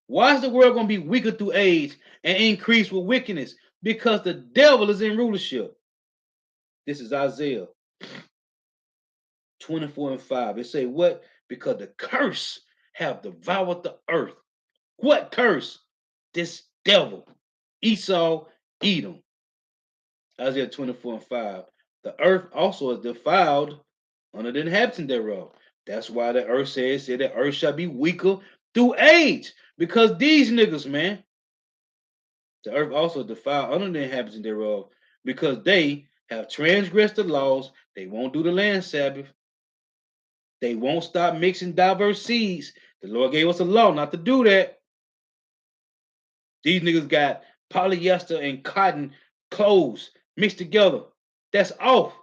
Why is the world going to be weaker through age and increase with wickedness? Because the devil is in rulership. This is Isaiah 24 and 5. It say what? Because the curse have devoured the earth. What curse? This devil, Esau, Edom. Isaiah 24 and 5. The earth also is defiled under the inhabitants thereof. That's why the earth says the earth shall be weaker through age. Because these niggas, man, the earth also defiled under the inhabitants thereof, because they have transgressed the laws. They won't do the land Sabbath. They won't stop mixing diverse seeds. The Lord gave us a law not to do that. These niggas got polyester and cotton clothes mixed together. That's off.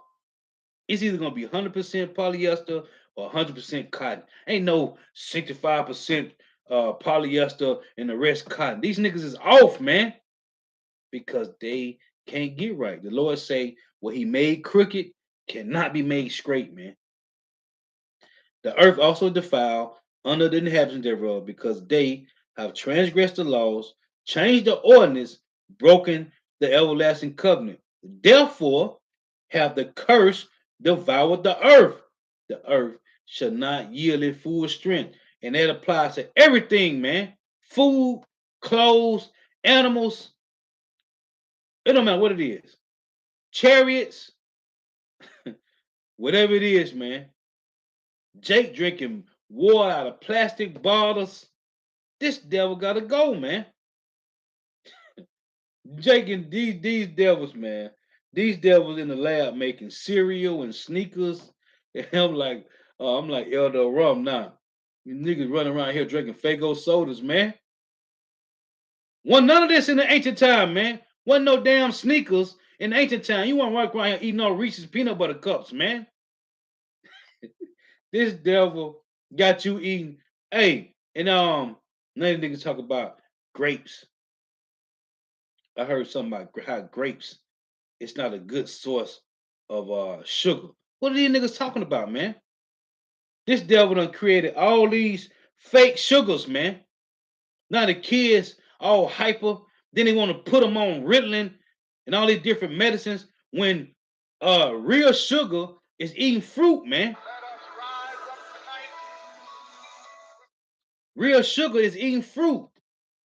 It's either gonna be 100% polyester or 100% cotton. Ain't no 65% polyester and the rest cotton. These niggas is off, man, because they can't get right. The Lord say what He made crooked cannot be made straight, man. The earth also defiled under the inhabitants thereof, because they have transgressed the laws, changed the ordinance, broken the everlasting covenant. Therefore, have the curse devoured the earth. The earth shall not yield its full strength. And that applies to everything, man. Food, clothes, animals. It don't matter what it is. Chariots, whatever it is, man. Jake drinking water out of plastic bottles. This devil gotta go, man. Jake and these devils, man. These devils in the lab making cereal and sneakers. And I'm like Elder Rum now. You niggas running around here drinking Fago sodas, man. Wasn't none of this in the ancient time, man. Wasn't no damn sneakers in the ancient time. You want to walk around here eating all Reese's peanut butter cups, man. This devil got you eating. Hey, and none of niggas talk about grapes. I heard something about how grapes, it's not a good source of sugar. What are these niggas talking about, man? This devil done created all these fake sugars, man. Now the kids all hyper. Then they want to put them on Ritalin and all these different medicines when real sugar is eating fruit, man. Real sugar is eating fruit.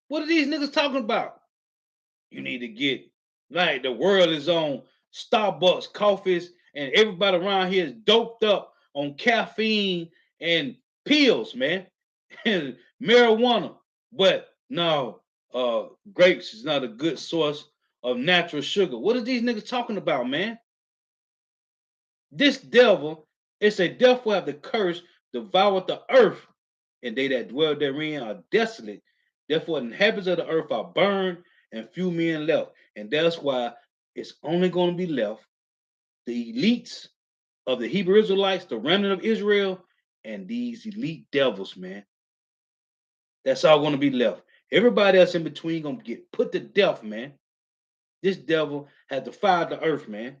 What are these niggas talking about? You need to get, like, the world is on Starbucks coffees and everybody around here is doped up on caffeine and pills, man, and marijuana. But no, grapes is not a good source of natural sugar. What are these niggas talking about, man? This devil, it say, therefore have the curse devoured the earth, and they that dwell therein are desolate. Therefore, the inhabitants of the earth are burned, and few men left. And that's why it's only going to be left the elites of the Hebrew Israelites, the remnant of Israel, and these elite devils, man. That's all going to be left. Everybody else in between going to get put to death, man. This devil has defied the earth, man.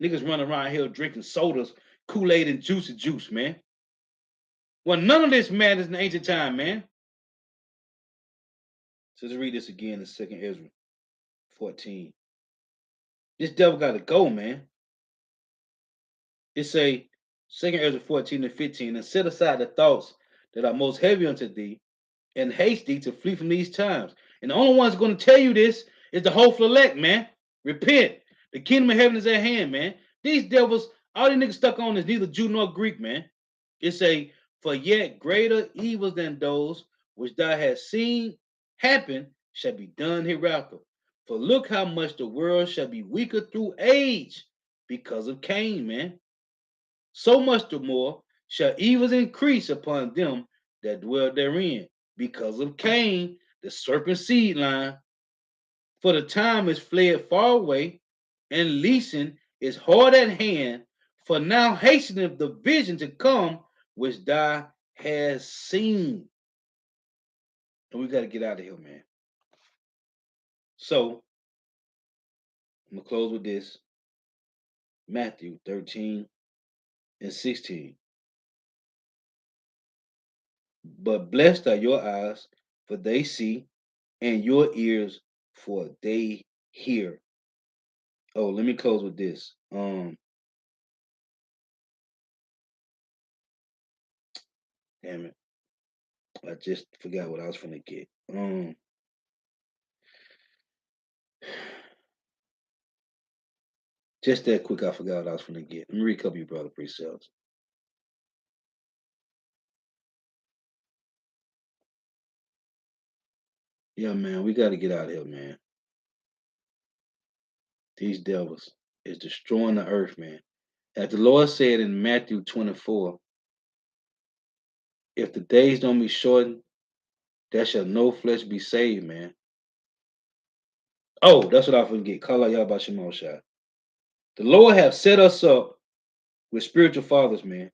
Niggas running around here drinking sodas, Kool-Aid, and juice, man. Well, none of this matters in the ancient time, man. So let's read this again in 2nd Ezra 14. This devil got to go, man. It say 2nd Ezra 14 and 15, and set aside the thoughts that are most heavy unto thee, and haste thee to flee from these times. And the only one's going to tell you this is the hopeful elect, man. Repent. The kingdom of heaven is at hand, man. These devils, all these niggas stuck on is neither Jew nor Greek, man. It say, for yet greater evils than those which thou hast seen happen shall be done hereafter. For look how much the world shall be weaker through age because of Cain, man. So much the more shall evils increase upon them that dwell therein because of Cain, the serpent seed line. For the time is fled far away, and leasing is hard at hand. For now hasteneth the vision to come which thou hast seen. And we got to get out of here, man. So I'm gonna close with this. Matthew 13 and 16. But blessed are your eyes, for they see, and your ears, for they hear. Oh, let me close with this. Damn it. I just forgot what I was finna get. Just that quick, I forgot what I was finna get. Let me read a couple of you brother pre-sales. Yeah, man, we got to get out of here, man. These devils is destroying the earth, man. As the Lord said in Matthew 24, if the days don't be shortened, there shall no flesh be saved, man. Oh, that's what I forget. Call out Yahweh Shema Shai. The Lord have set us up with spiritual fathers, man.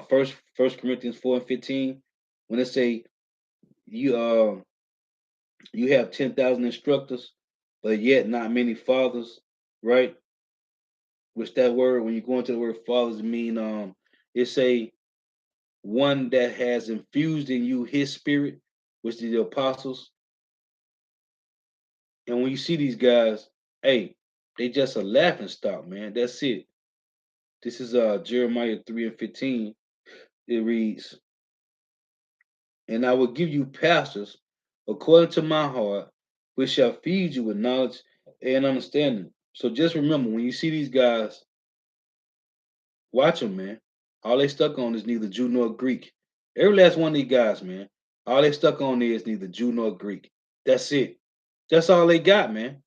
First Corinthians 4 and 15, when it say you have 10,000 instructors, but yet not many fathers, right? Which that word, when you go into the word fathers, mean it's a one that has infused in you his spirit, which is the apostles. And when you see these guys, hey, they just a laughing stock, man. That's it. This is Jeremiah 3 and 15. It reads, and I will give you pastors according to my heart, which shall feed you with knowledge and understanding. So just remember, when you see these guys, watch them, man. All they stuck on is neither Jew nor Greek. Every last one of these guys, man. All they stuck on is neither Jew nor Greek. That's it. That's all they got, man.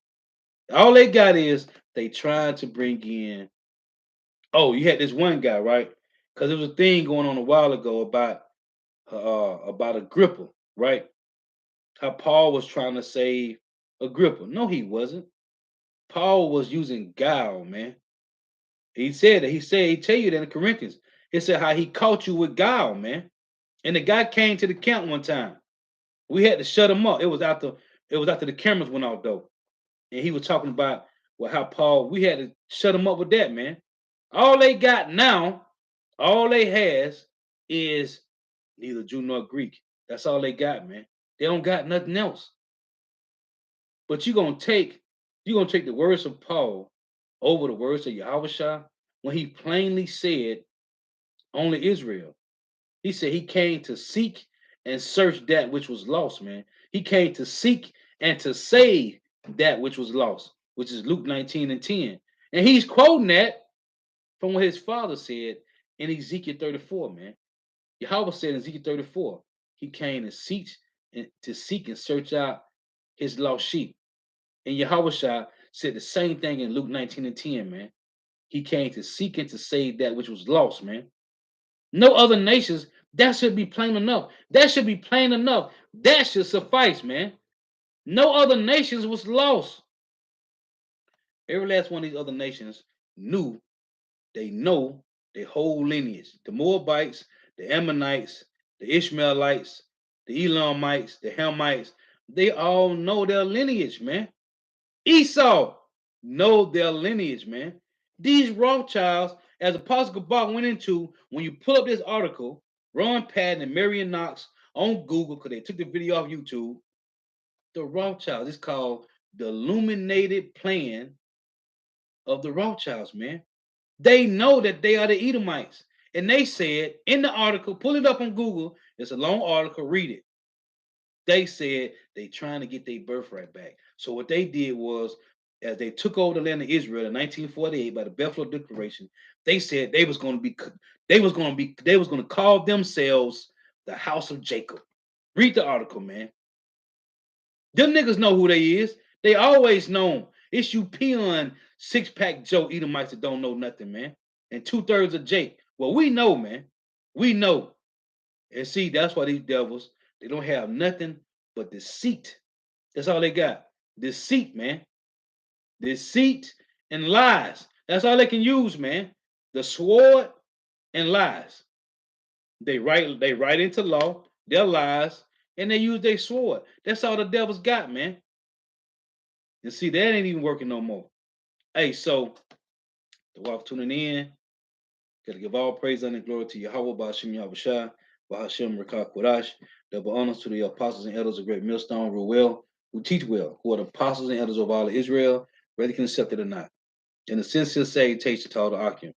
All they got is they trying to bring in. Oh, you had this one guy, right? Because there was a thing going on a while ago about Agrippa, right? How Paul was trying to save Agrippa. No, he wasn't. Paul was using guile, man. He said that. He tell you that in Corinthians. He said how he caught you with guile, man. And the guy came to the camp one time. We had to shut him up. It was after the cameras went off though. And he was talking about how Paul, we had to shut him up with that, man. All they got now, all they has is neither Jew nor Greek. That's all they got, man. They don't got nothing else. But you're gonna take the words of Paul over the words of Yahushua, when he plainly said only Israel. He said he came to seek and search that which was lost, man. He came to seek and to save that which was lost, which is Luke 19 and 10. And he's quoting that from what his father said in Ezekiel 34, man. Yahweh said in Ezekiel 34, he came to seek and search out his lost sheep. And Yahweh said the same thing in Luke 19 and 10, man. He came to seek and to save that which was lost, man. No other nations, that should be plain enough. That should be plain enough. That should suffice, man. No other nations was lost. Every last one of these other nations know their whole lineage. The Moabites, the Ammonites, the Ishmaelites, the Elamites, the Hamites, they all know their lineage, man. Esau know their lineage, man. These Rothschilds, as Apostle Gabar went into, when you pull up this article, Ron Patton and Marion Knox on Google, because they took the video off YouTube, the Rothschilds, it's called the Illuminated Plan of the Rothschilds, man. They know that they are the Edomites. And they said in the article, pull it up on Google, it's a long article, read it. They said they trying to get their birthright back. So what they did was, as they took over the land of Israel in 1948 by the Balfour Declaration, they said they was going to call themselves the House of Jacob. Read the article, man. Them niggas know who they is. They always known. It's you peon six-pack Joe Edomites that don't know nothing, man. And 2/3 of Jake. Well, we know, man. We know. And see, that's why these devils, they don't have nothing but deceit. That's all they got. Deceit, man. Deceit and lies. That's all they can use, man. The sword and lies. They write into law, their lies, and they use their sword. That's all the devils got, man. And see, that ain't even working no more. Hey, so the walk tuning in. Gotta give all praise and glory to Yahweh, Ba'ashim Yahushua, Ba'ashim Rakah Kodash. Double honors to the apostles and elders of Great Millstone, rule well, who teach well, who are the apostles and elders of all of Israel, whether you can accept it or not. And the sincere salutation to all the Akim,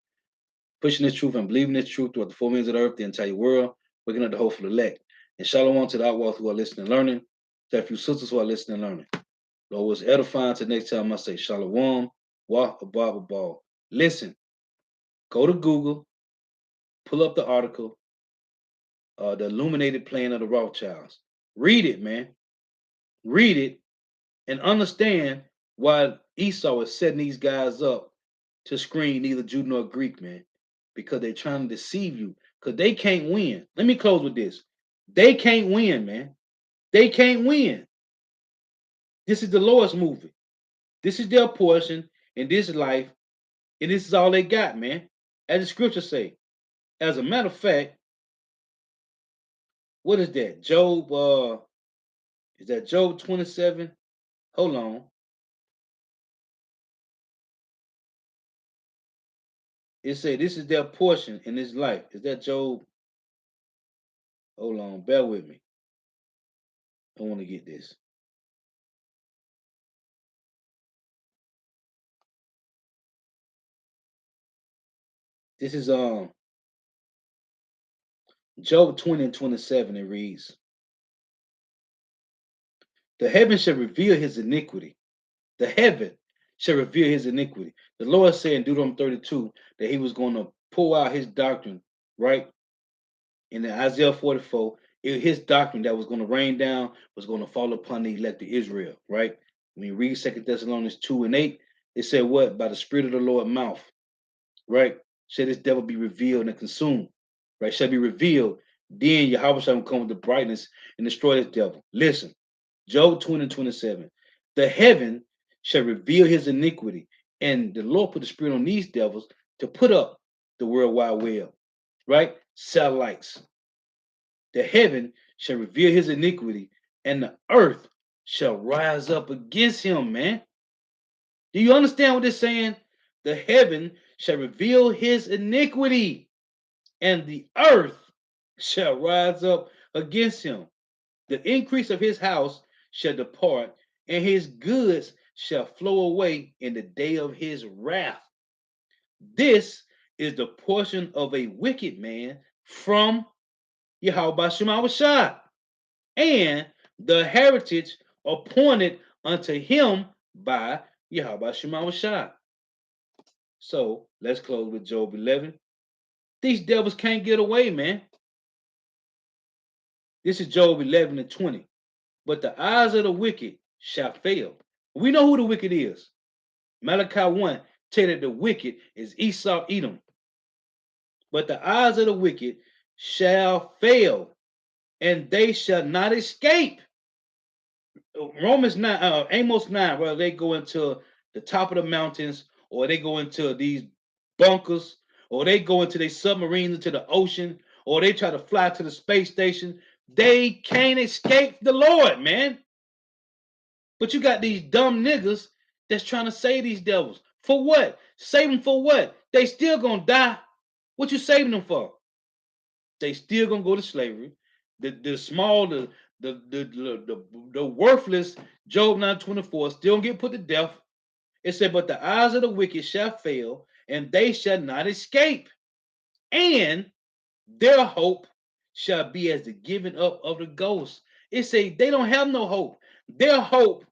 pushing this truth and believing this truth throughout the four winds of the earth, the entire world, waking up the hopeful elect. And shalom to the outlaws who are listening and learning, to a few sisters who are listening and learning. Lord, was edifying to next time I say shalom, wa abab abal. Listen, go to Google, pull up the article, the Illuminated Plan of the Rothschilds. Read it, man. Read it and understand why Esau is setting these guys up to screen neither Jew nor Greek, man. Because they're trying to deceive you. Because they can't win. Let me close with this. They can't win, man. They can't win. This is the Lord's movie. This is their portion in this life. And this is all they got, man. As the scriptures say. As a matter of fact, what is that? Job, is that Job 27? Hold on. It say this is their portion in this life. Is that Job? Hold on, bear with me. I want to get this. This is Job 20 and 27. It reads, the heaven shall reveal his iniquity. The heaven shall reveal his iniquity. The Lord said in Deuteronomy 32 that he was going to pour out his doctrine, right? In Isaiah 44, his doctrine that was going to rain down was going to fall upon the elect of Israel, right? When you read 2 Thessalonians 2 and 8, it said what? By the Spirit of the Lord mouth, right? Shall this devil be revealed and consumed, right? Shall be revealed. Then Yahweh shall come with the brightness and destroy this devil. Listen, Job 20 and 27. The heaven shall reveal his iniquity, and the Lord put the spirit on these devils to put up the world wide web, right? Satellites. The heaven shall reveal his iniquity, and the earth shall rise up against him, man. Do you understand what it's saying? The heaven shall reveal his iniquity, and the earth shall rise up against him. The increase of his house shall depart, and his goods shall flow away in the day of his wrath. This is the portion of a wicked man from Yahweh Shema Shai, and the heritage appointed unto him by Yahweh Shema Shai. So let's close with Job 11. These devils can't get away, man. This is Job 11 and 20. But the eyes of the wicked shall fail. We know who the wicked is. Malachi 1 tell that the wicked is Esau, Edom. But the eyes of the wicked shall fail, and they shall not escape. Romans 9, Amos 9, where they go into the top of the mountains, or they go into these bunkers, or they go into their submarines into the ocean, or they try to fly to the space station. They can't escape the Lord, man. But you got these dumb niggas that's trying to save these devils. For what? Save them for what? They still gonna die. What you saving them for? They still gonna go to slavery. The small, the worthless Job 9:24 still gonna get put to death. It said, but the eyes of the wicked shall fail, and they shall not escape. And their hope shall be as the giving up of the ghost. It say they don't have no hope. Their hope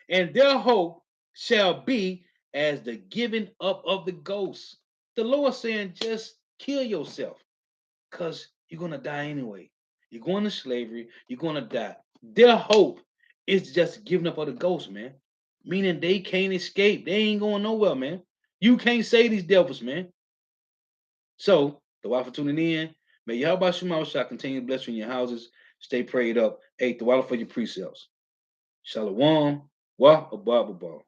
and their hope shall be as the giving up of the ghost. The Lord saying, just kill yourself, because you're going to die anyway. You're going to slavery. You're going to die. Their hope is just giving up of the ghost, man. Meaning they can't escape. They ain't going nowhere, man. You can't save these devils, man. So, the wife for tuning in. May Yahweh Shema shall continue to bless you in your houses. Stay prayed up. Hey, the water for your precepts. Shalom. Wa abba.